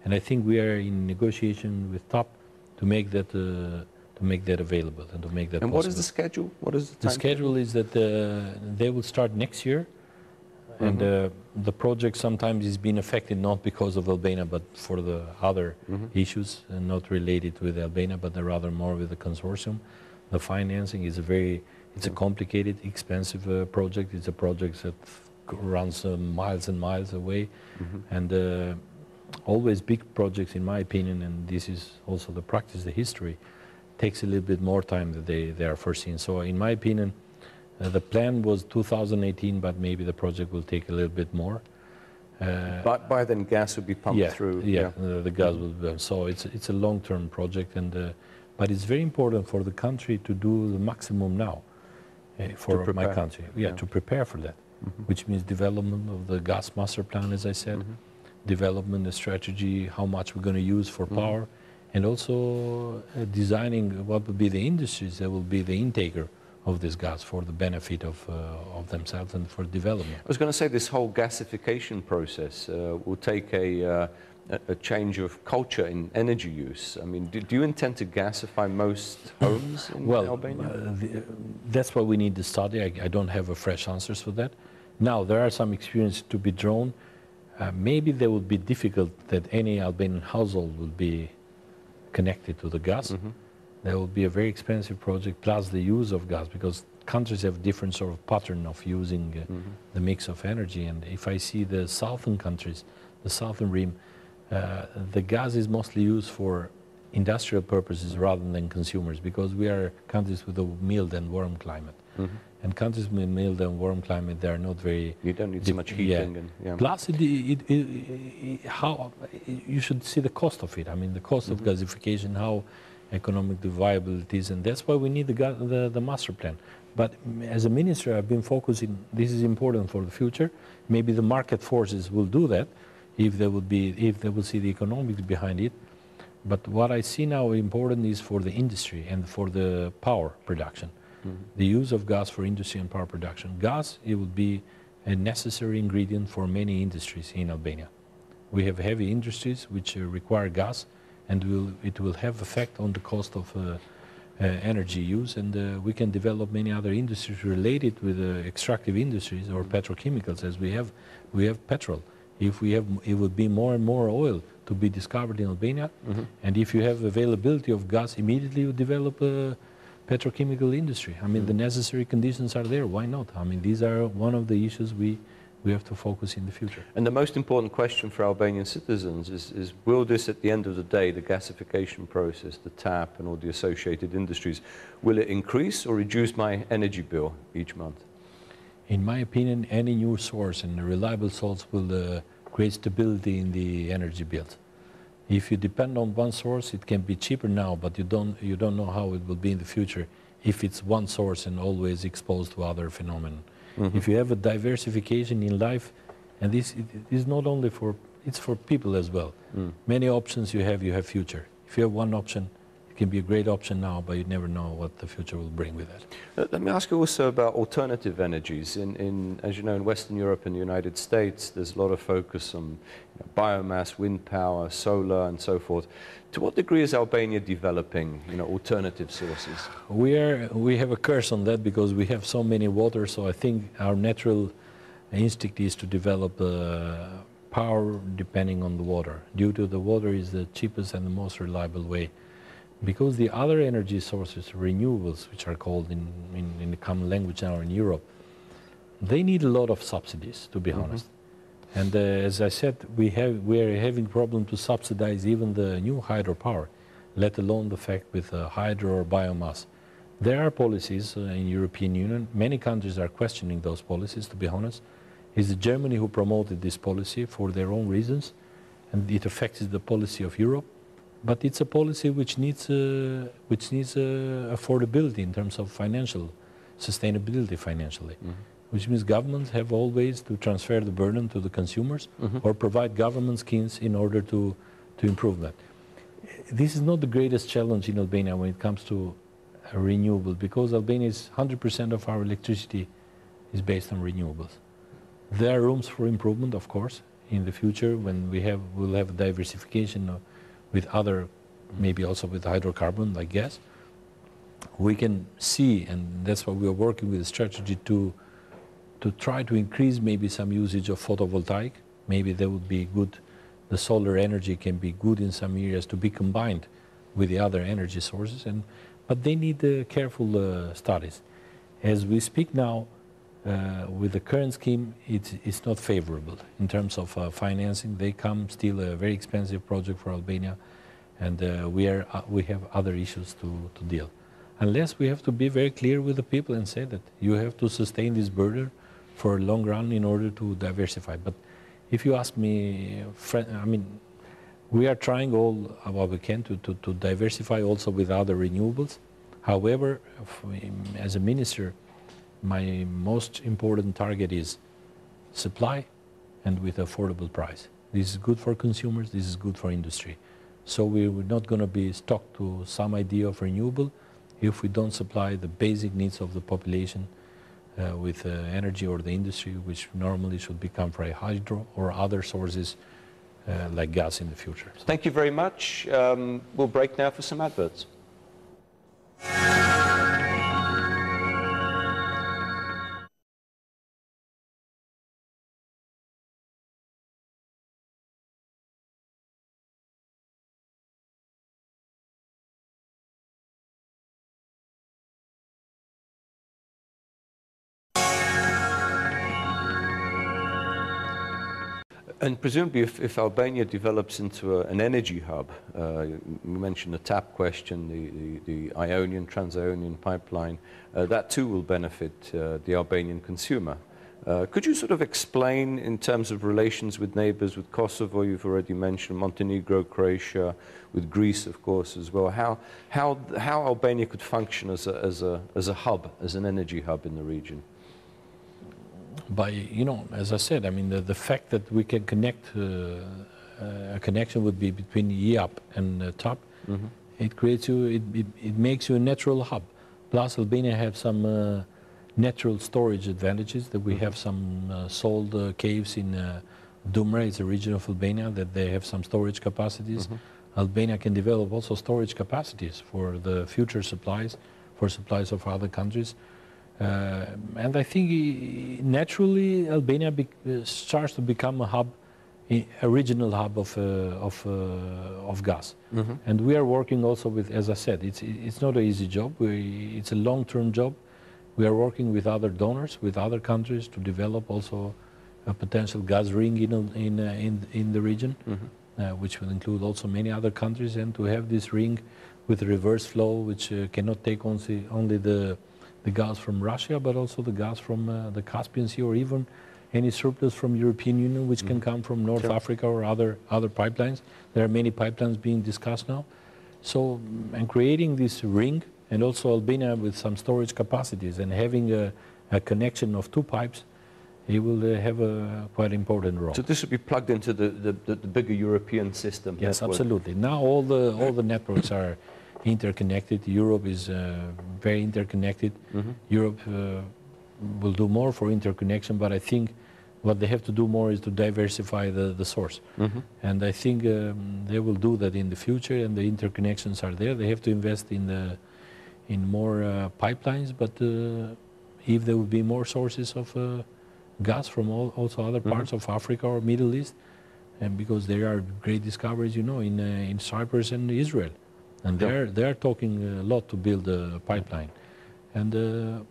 and I think we are in negotiation with TAP to make that available and to make that possible. And what is the schedule? What is the time? The schedule is that they will start next year, and the project sometimes is being affected not because of Albania, but for the other issues, not related with Albania, but rather more with the consortium. The financing is it's a complicated, expensive project. It's a project that runs miles and miles away, and always big projects, in my opinion, and this is also the practice, the history, takes a little bit more time than they are foreseen. So in my opinion, the plan was 2018, but maybe the project will take a little bit more. But by then gas will be pumped through. The gas will be. So it's a long-term project, and but it's very important for the country to do the maximum now for my country. To prepare for that, which means development of the gas master plan, as I said, development, the strategy, how much we're going to use for power, and also designing what will be the industries that will be the intaker of this gas for the benefit of themselves and for development. I was going to say this whole gasification process will take a change of culture in energy use. I mean, do you intend to gasify most homes in Albania? That's why we need the study. I don't have a fresh answers for that. Now, there are some experience to be drawn. Maybe there would be difficult that any Albanian household will be connected to the gas. There will be a very expensive project, plus the use of gas, because countries have different sort of pattern of using the mix of energy. And if I see the southern countries, the southern rim, the gas is mostly used for industrial purposes rather than consumers, because we are countries with a mild and warm climate. And countries with mild and warm climate, they are not very... You don't need so much heating. Yeah. And, yeah. Plus, how you should see the cost of it. I mean, the cost of gasification, how economically viable it is, and that's why we need the master plan. But as a minister, I've been focusing, this is important for the future. Maybe the market forces will do that if they will see the economics behind it. But what I see now important is for the industry and for the power production. The use of gas for industry and power production. Gas, it would be a necessary ingredient for many industries in Albania. We have heavy industries which require gas, and it will have effect on the cost of energy use, and we can develop many other industries related with extractive industries or petrochemicals, as we have petrol. If we have, it would be more and more oil to be discovered in Albania, and if you have availability of gas, immediately you develop a petrochemical industry. I mean, the necessary conditions are there. Why not? I mean, these are one of the issues we have to focus in the future. And the most important question for Albanian citizens is will this, at the end of the day, the gasification process, the tap and all the associated industries, will it increase or reduce my energy bill each month? In my opinion, any new source and a reliable source will create stability in the energy bills. If you depend on one source, it can be cheaper now, but you don't know how it will be in the future if it's one source and always exposed to other phenomena. If you have a diversification in life, and this is not only it's for people as well. Many options you have future. If you have one option, it can be a great option now, but you never know what the future will bring with it. Let me ask you also about alternative energies. As you know, in Western Europe and the United States, there's a lot of focus on biomass, wind power, solar, and so forth. To what degree is Albania developing, alternative sources? We have a curse on that because we have so many water. So I think our natural instinct is to develop power depending on the water. Due to the water is the cheapest and the most reliable way. Because the other energy sources, renewables, which are called in the common language now in Europe, they need a lot of subsidies, to be honest. And as I said, we are having problem to subsidize even the new hydropower, let alone the fact with hydro or biomass. There are policies in European Union. Many countries are questioning those policies, to be honest. It's Germany who promoted this policy for their own reasons, and it affects the policy of Europe. But it's a policy which needs affordability in terms of financial sustainability financially. Which means governments have always to transfer the burden to the consumers or provide government schemes in order to improve that. This is not the greatest challenge in Albania when it comes to renewable, because Albania is 100% of our electricity is based on renewables. There are rooms for improvement, of course, in the future when we'll have diversification with other, maybe also with hydrocarbon like gas. We can see, and that's why we are working with a strategy to try to increase maybe some usage of photovoltaic. Maybe that would be good. The solar energy can be good in some areas to be combined with the other energy sources, but they need careful studies. As we speak now, with the current scheme, it's not favorable in terms of financing. They come still a very expensive project for Albania, and we have other issues to deal. Unless we have to be very clear with the people and say that you have to sustain this burden for a long run in order to diversify. But if you ask me, I mean, we are trying all what we can to diversify also with other renewables. However, as a minister, my most important target is supply and with affordable price. This is good for consumers, this is good for industry. So we're not going to be stuck to some idea of renewable if we don't supply the basic needs of the population with energy or the industry, which normally should become from hydro or other sources like gas in the future. Thank you very much. We'll break now for some adverts. And presumably, if Albania develops into an energy hub, you mentioned the TAP question, the Ionian, Trans-Ionian pipeline, that too will benefit the Albanian consumer. Could you sort of explain, in terms of relations with neighbors, with Kosovo, you've already mentioned, Montenegro, Croatia, with Greece, of course, as well, how Albania could function as a hub, as an energy hub in the region? By, you know, as I said, I mean, the fact that we can connect, a connection would be between EAP and TAP, it creates you, it makes you a natural hub. Plus, Albania have some natural storage advantages, that we have some salt caves in Dumra, it's a region of Albania, that they have some storage capacities. Albania can develop also storage capacities for the future supplies, for supplies of other countries. And I think naturally Albania starts to become a hub, a regional hub of gas. And we are working also with, as I said, it's not an easy job. It's a long-term job. We are working with other donors, with other countries, to develop also a potential gas ring in the region, which will include also many other countries, and to have this ring with reverse flow, which cannot take only the gas from Russia, but also the gas from the Caspian Sea, or even any surplus from European Union, which can come from North Africa or other pipelines. There are many pipelines being discussed now. So, and creating this ring, and also Albania with some storage capacities, and having a connection of two pipes, it will have a quite important role. So this would be plugged into the bigger European system? Yes, absolutely. Now all the networks are interconnected. Europe is very interconnected. Europe will do more for interconnection, but I think what they have to do more is to diversify the source. And I think they will do that in the future, and the interconnections are there. They have to invest in more pipelines, but if there will be more sources of gas from also other parts of Africa or Middle East, and because there are great discoveries, you know, in Cyprus and Israel. And they're talking a lot to build a pipeline. And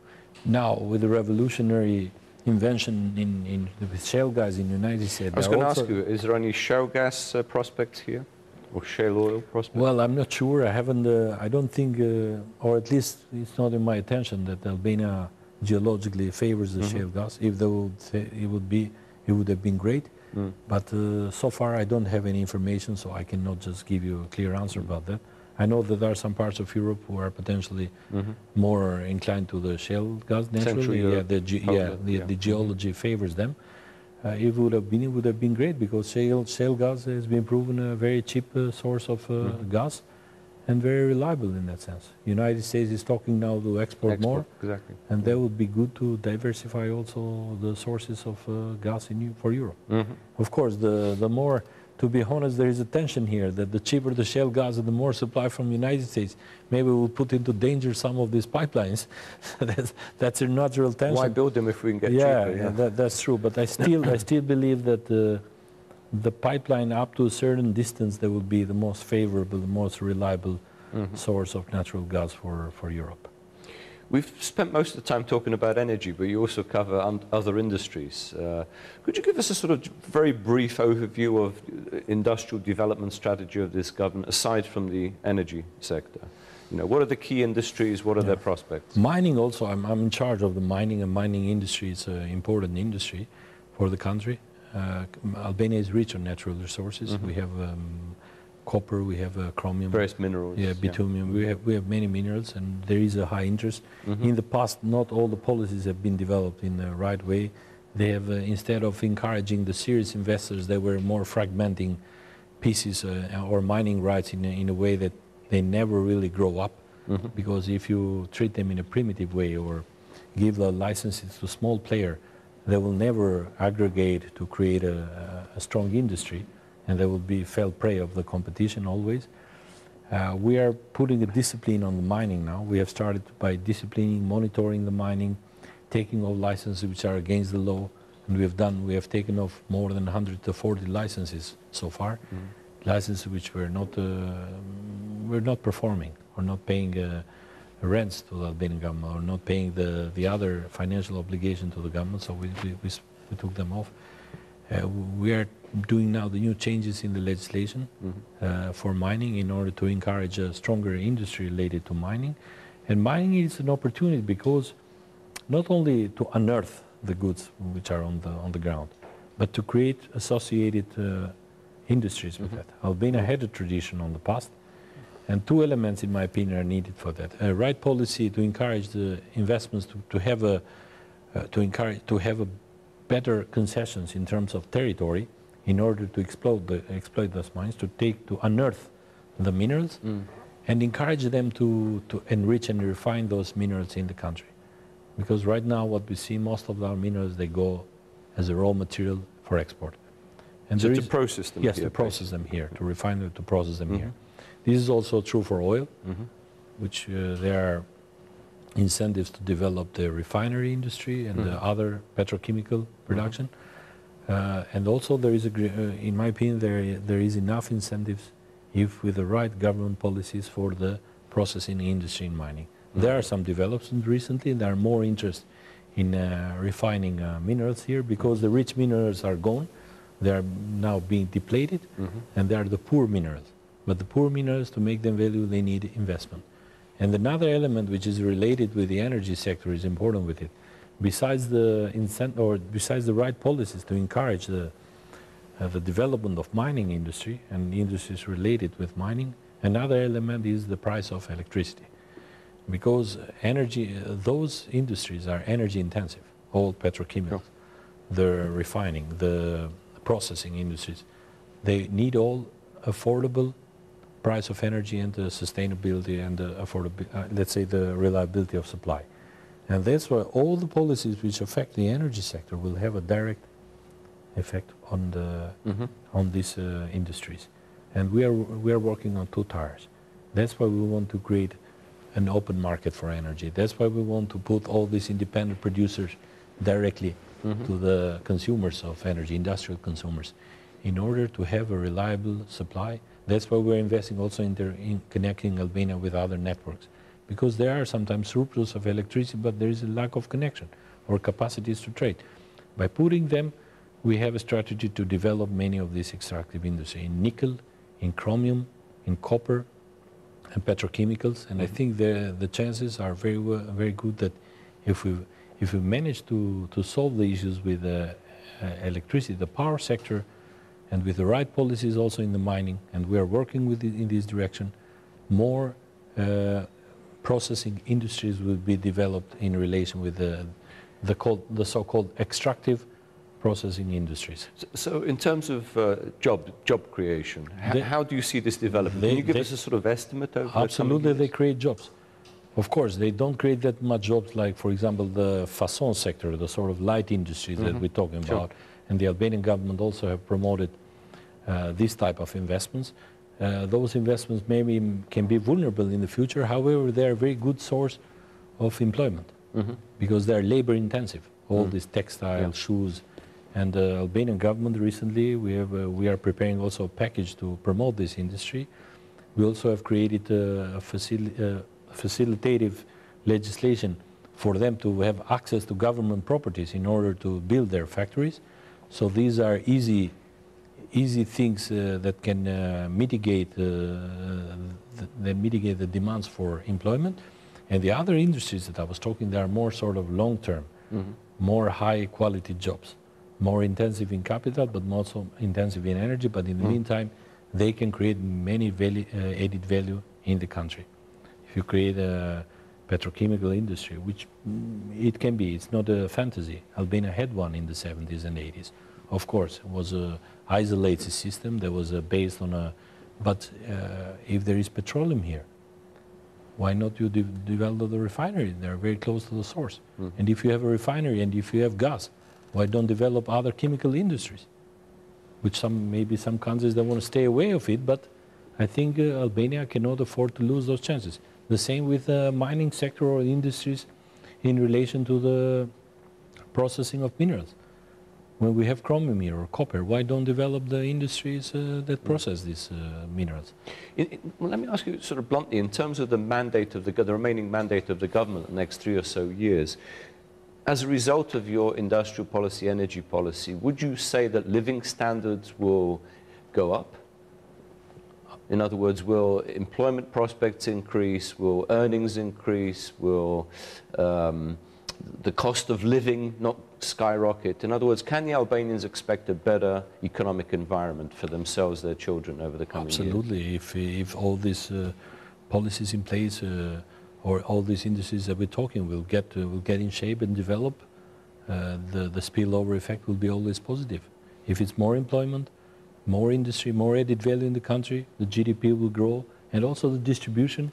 now, with the revolutionary invention with shale gas in the United States... I was going to ask you, is there any shale gas prospects here? Or shale oil prospects? Well, I'm not sure. I haven't, I don't think, or at least it's not in my attention, that Albania geologically favors the shale gas. If they would say it would have been great. But so far I don't have any information, so I cannot just give you a clear answer about that. I know that there are some parts of Europe who are potentially more inclined to the shale gas naturally. The geology favors them. It would have been great, because shale gas has been proven a very cheap source of gas, and very reliable in that sense. The United States is talking now to export more, and that would be good to diversify also the sources of gas for Europe. Of course, the more, to be honest, there is a tension here that the cheaper the shale gas and the more supply from the United States, maybe we'll put into danger some of these pipelines. That's a natural tension. Why build them if we can get cheaper? Yeah, that's true. But I still believe that the pipeline up to a certain distance, that will be the most favorable, the most reliable source of natural gas for Europe. We've spent most of the time talking about energy, but you also cover other industries. Could you give us a sort of very brief overview of industrial development strategy of this government, aside from the energy sector? You know, what are the key industries? What are their prospects? Mining also. I'm in charge of the mining, and mining industry is an important industry for the country. Albania is rich on natural resources. We have copper, we have chromium, various minerals, bitumen. We have many minerals, and there is a high interest. In the past, not all the policies have been developed in the right way. They have, instead of encouraging the serious investors, they were more fragmenting pieces or mining rights in a way that they never really grow up. Because if you treat them in a primitive way, or give the licenses to small player, they will never aggregate to create a strong industry, and they will fell prey of the competition always. We are putting a discipline on the mining now. We have started by disciplining, monitoring the mining, taking off licenses which are against the law, and we have taken off more than 140 licenses so far, licenses which were not performing, or not paying rents to the Albanian government, or not paying the other financial obligation to the government, so we took them off. We are doing now the new changes in the legislation for mining in order to encourage a stronger industry related to mining. And mining is an opportunity because not only to unearth the goods which are on the ground, but to create associated industries with that. Albania had a tradition on the past, and two elements, in my opinion, are needed for that: a right policy to encourage the investments to have a better concessions in terms of territory, in order to exploit those mines, to unearth the minerals, and encourage them to enrich and refine those minerals in the country. Because right now, what we see, most of our minerals, they go as a raw material for export. And so to process them here? Yes, to process them here, to refine them, to process them here. This is also true for oil, which there are incentives to develop the refinery industry and the other petrochemical production. And also there is, in my opinion, there is enough incentives if with the right government policies for the processing industry in mining. There are some developments recently. There are more interest in refining minerals here because the rich minerals are gone. They are now being depleted, and they are the poor minerals. But the poor minerals, to make them value, they need investment. And another element which is related with the energy sector is important with it. Besides the besides the right policies to encourage the development of mining industry and industries related with mining, another element is the price of electricity. Because those industries are energy intensive, all petrochemicals, the refining, the processing industries. They need all affordable price of energy and the sustainability and the let's say the reliability of supply. And that's why all the policies which affect the energy sector will have a direct effect on these industries. And we are working on two tires. That's why we want to create an open market for energy. That's why we want to put all these independent producers directly to the consumers of energy, industrial consumers, in order to have a reliable supply. That's why we're investing also in connecting Albania with other networks, because there are sometimes surplus of electricity, but there is a lack of connection or capacities to trade. By putting them, we have a strategy to develop many of these extractive industries in nickel, in chromium, in copper, and petrochemicals. And I think the chances are very good that if we manage to solve the issues with electricity, the power sector, and with the right policies also in the mining, and we are working in this direction, more processing industries will be developed in relation with the so-called extractive processing industries. So in terms of job creation, how do you see this developing? Can you give us a sort of estimate of absolutely, they create jobs. Of course, they don't create that much jobs like, for example, the façon sector, the sort of light industries that we're talking about. And the Albanian government also have promoted this type of investments. Those investments maybe can be vulnerable in the future. However, they are a very good source of employment because they are labor intensive. All these textile, shoes, and the Albanian government recently, we are preparing also a package to promote this industry. We also have created a facilitative legislation for them to have access to government properties in order to build their factories. So these are easy things that can mitigate the demands for employment. And the other industries that I was talking, they are more sort of long-term, more high-quality jobs, more intensive in capital, but also intensive in energy. But in the meantime, they can create many added value in the country. If you create a petrochemical industry, which it can be, it's not a fantasy. Albania had one in the 70s and 80s. Of course, it was an isolated system that was based on a... But if there is petroleum here, why not you develop the refinery? They're very close to the source. And if you have a refinery and if you have gas, why don't develop other chemical industries? Which maybe some countries, they want to stay away of it, but I think Albania cannot afford to lose those chances. The same with the mining sector or industries in relation to the processing of minerals. When we have chromium here or copper, why don't develop the industries that process these minerals? Well, let me ask you sort of bluntly, in terms of the mandate of the remaining mandate of the government the next 3 or so years, as a result of your industrial policy, energy policy, would you say that living standards will go up? In other words, will employment prospects increase? Will earnings increase? Will the cost of living not skyrocket? In other words, can the Albanians expect a better economic environment for themselves, their children, over the coming years? Absolutely. If all these policies in place or all these industries that we're talking will get in shape and develop, the spillover effect will be always positive. If it's more employment, more industry, more added value in the country, the GDP will grow, and also the distribution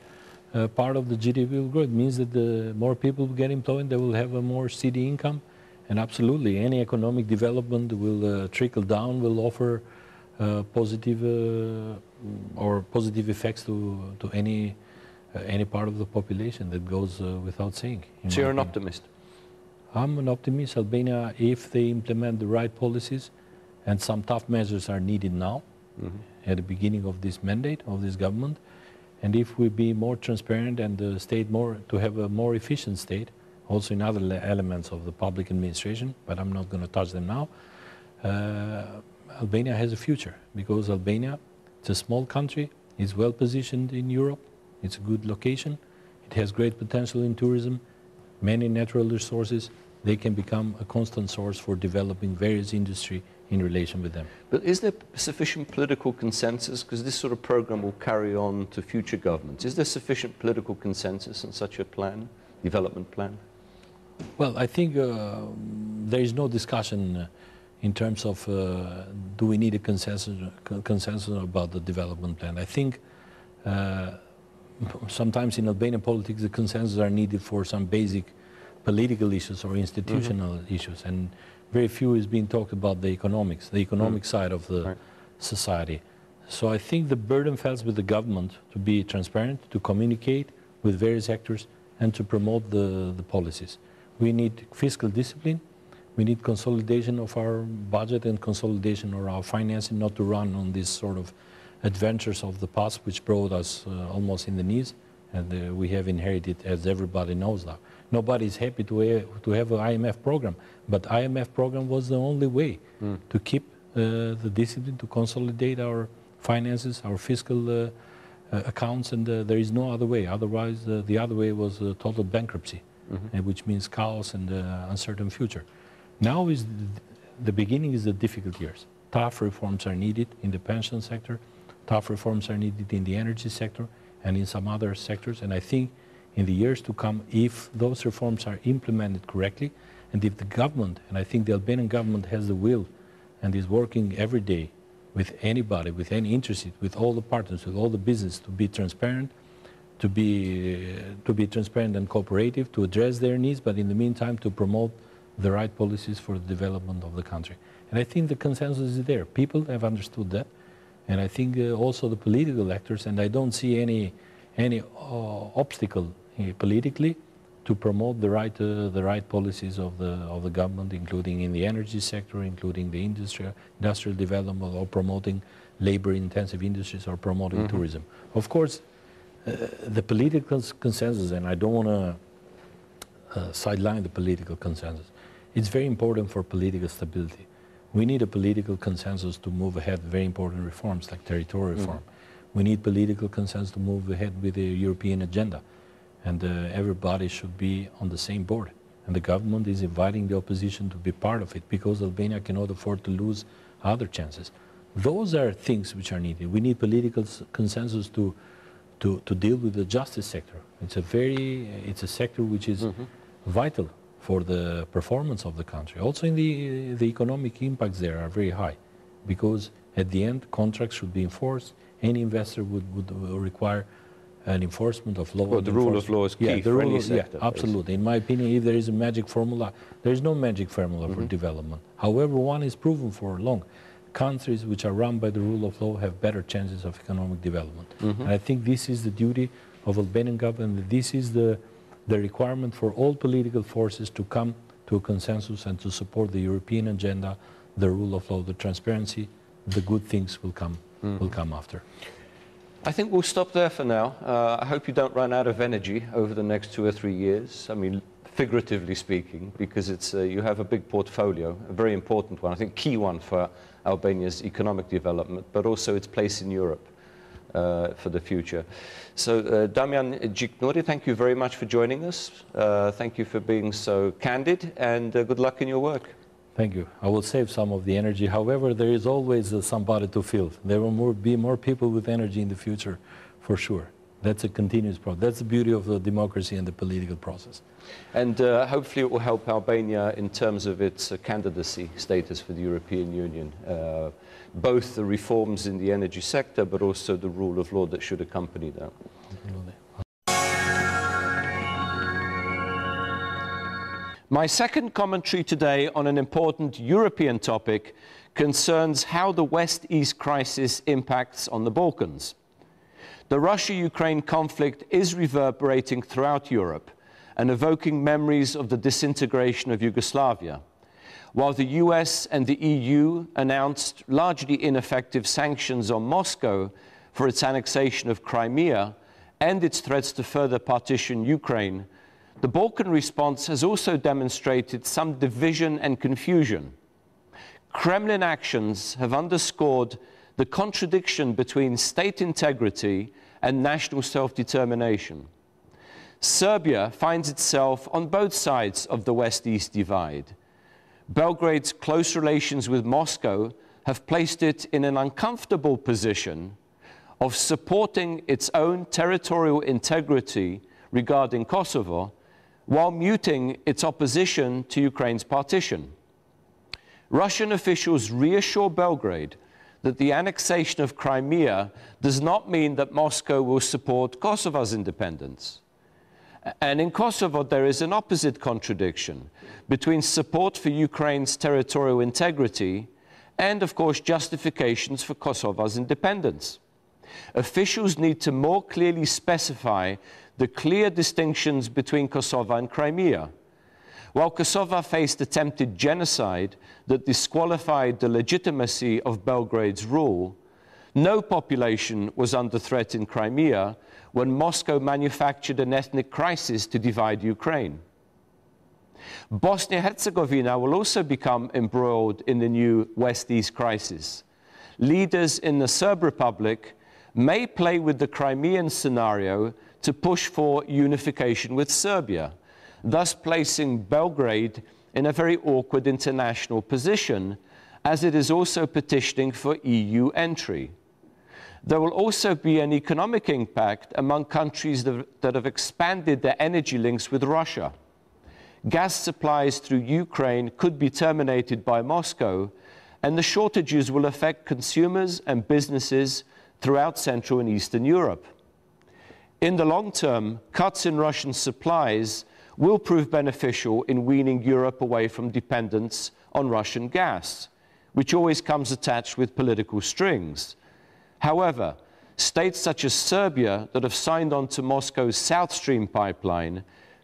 part of the GDP will grow. It means that the more people get employed, they will have a more steady income, and absolutely any economic development will trickle down, will offer positive effects to any part of the population. That goes without saying. So you're an optimist? I'm an optimist. Albania, if they implement the right policies, and some tough measures are needed now, at the beginning of this mandate of this government, and if we be more transparent and the state to have a more efficient state, also in other elements of the public administration, but I'm not going to touch them now, Albania has a future, because Albania, it's a small country, it's well positioned in Europe, it's a good location, it has great potential in tourism, many natural resources. They can become a constant source for developing various industry in relation with them. But is there sufficient political consensus? Because this sort of program will carry on to future governments. Is there sufficient political consensus on such a plan, development plan? Well, I think there is no discussion in terms of do we need a consensus about the development plan. I think sometimes in Albanian politics the consensus are needed for some basic political issues or institutional issues, and very few is being talked about the economic side of the society. So I think the burden falls with the government to be transparent, to communicate with various actors, and to promote the policies. We need fiscal discipline, we need consolidation of our budget and consolidation of our financing, not to run on these sort of adventures of the past which brought us almost in the knees, and we have inherited, as everybody knows now. Nobody is happy to have an IMF program, but IMF program was the only way to keep the discipline, to consolidate our finances, our fiscal accounts, and there is no other way. Otherwise, the other way was total bankruptcy, which means chaos and uncertain future. Now is the beginning is the difficult years. Tough reforms are needed in the pension sector, tough reforms are needed in the energy sector and in some other sectors, and I think in the years to come, if those reforms are implemented correctly, and if the government, and I think the Albanian government has the will and is working every day with anybody, with any interested, with all the partners, with all the business, to be transparent, to be transparent and cooperative, to address their needs, but in the meantime to promote the right policies for the development of the country. And I think the consensus is there. People have understood that, and I think also the political actors, and I don't see any obstacle politically to promote the right policies of the government, including in the energy sector, including the industrial development, or promoting labor-intensive industries, or promoting tourism. Of course, the political consensus, and I don't want to sideline the political consensus, it's very important for political stability. We need a political consensus to move ahead very important reforms like territorial reform. We need political consensus to move ahead with the European agenda, and everybody should be on the same board. And the government is inviting the opposition to be part of it, because Albania cannot afford to lose other chances. Those are things which are needed. We need political consensus to deal with the justice sector. It's a sector which is vital for the performance of the country. Also, in the economic impacts there are very high, because at the end contracts should be enforced. Any investor would require an enforcement of law. Well, the rule of law is key for any sector. Yeah, absolutely. In my opinion, if there is a magic formula, there is no magic formula for development. However, one is proven for long. Countries which are run by the rule of law have better chances of economic development. And I think this is the duty of Albanian government. This is the requirement for all political forces to come to a consensus and to support the European agenda, the rule of law, the transparency. The good things will come after. I think we'll stop there for now. I hope you don't run out of energy over the next 2 or 3 years. I mean, figuratively speaking, because it's, you have a big portfolio, a very important one, I think key one for Albania's economic development, but also its place in Europe for the future. So Damian Gjiknuri, thank you very much for joining us. Thank you for being so candid, and good luck in your work. Thank you. I will save some of the energy. However, there is always somebody to fill. There will be more people with energy in the future, for sure. That's a continuous process. That's the beauty of the democracy and the political process. And hopefully it will help Albania in terms of its candidacy status for the European Union. Both the reforms in the energy sector, but also the rule of law that should accompany that. My second commentary today on an important European topic concerns how the West-East crisis impacts on the Balkans. The Russia-Ukraine conflict is reverberating throughout Europe and evoking memories of the disintegration of Yugoslavia. While the US and the EU announced largely ineffective sanctions on Moscow for its annexation of Crimea and its threats to further partition Ukraine, the Balkan response has also demonstrated some division and confusion. Kremlin actions have underscored the contradiction between state integrity and national self-determination. Serbia finds itself on both sides of the West-East divide. Belgrade's close relations with Moscow have placed it in an uncomfortable position of supporting its own territorial integrity regarding Kosovo, while muting its opposition to Ukraine's partition. Russian officials reassure Belgrade that the annexation of Crimea does not mean that Moscow will support Kosovo's independence. And in Kosovo, there is an opposite contradiction between support for Ukraine's territorial integrity and, of course, justifications for Kosovo's independence. Officials need to more clearly specify the clear distinctions between Kosovo and Crimea. While Kosovo faced attempted genocide that disqualified the legitimacy of Belgrade's rule, no population was under threat in Crimea when Moscow manufactured an ethnic crisis to divide Ukraine. Bosnia-Herzegovina will also become embroiled in the new West-East crisis. Leaders in the Serb Republic may play with the Crimean scenario to push for unification with Serbia, thus placing Belgrade in a very awkward international position, as it is also petitioning for EU entry. There will also be an economic impact among countries that have expanded their energy links with Russia. Gas supplies through Ukraine could be terminated by Moscow, and the shortages will affect consumers and businesses throughout Central and Eastern Europe. In the long term, cuts in Russian supplies will prove beneficial in weaning Europe away from dependence on Russian gas, which always comes attached with political strings. However, states such as Serbia that have signed on to Moscow's South Stream pipeline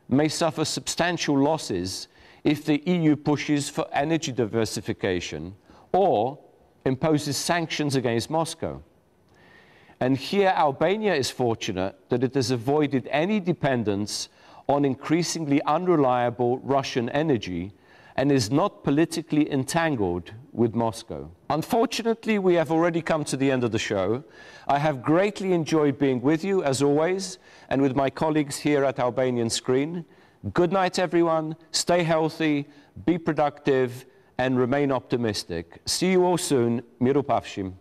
may suffer substantial losses if the EU pushes for energy diversification or imposes sanctions against Moscow. And here Albania is fortunate that it has avoided any dependence on increasingly unreliable Russian energy and is not politically entangled with Moscow. Unfortunately, we have already come to the end of the show. I have greatly enjoyed being with you, as always, and with my colleagues here at Albanian Screen. Good night, everyone. Stay healthy, be productive, and remain optimistic. See you all soon. Miru pafshim.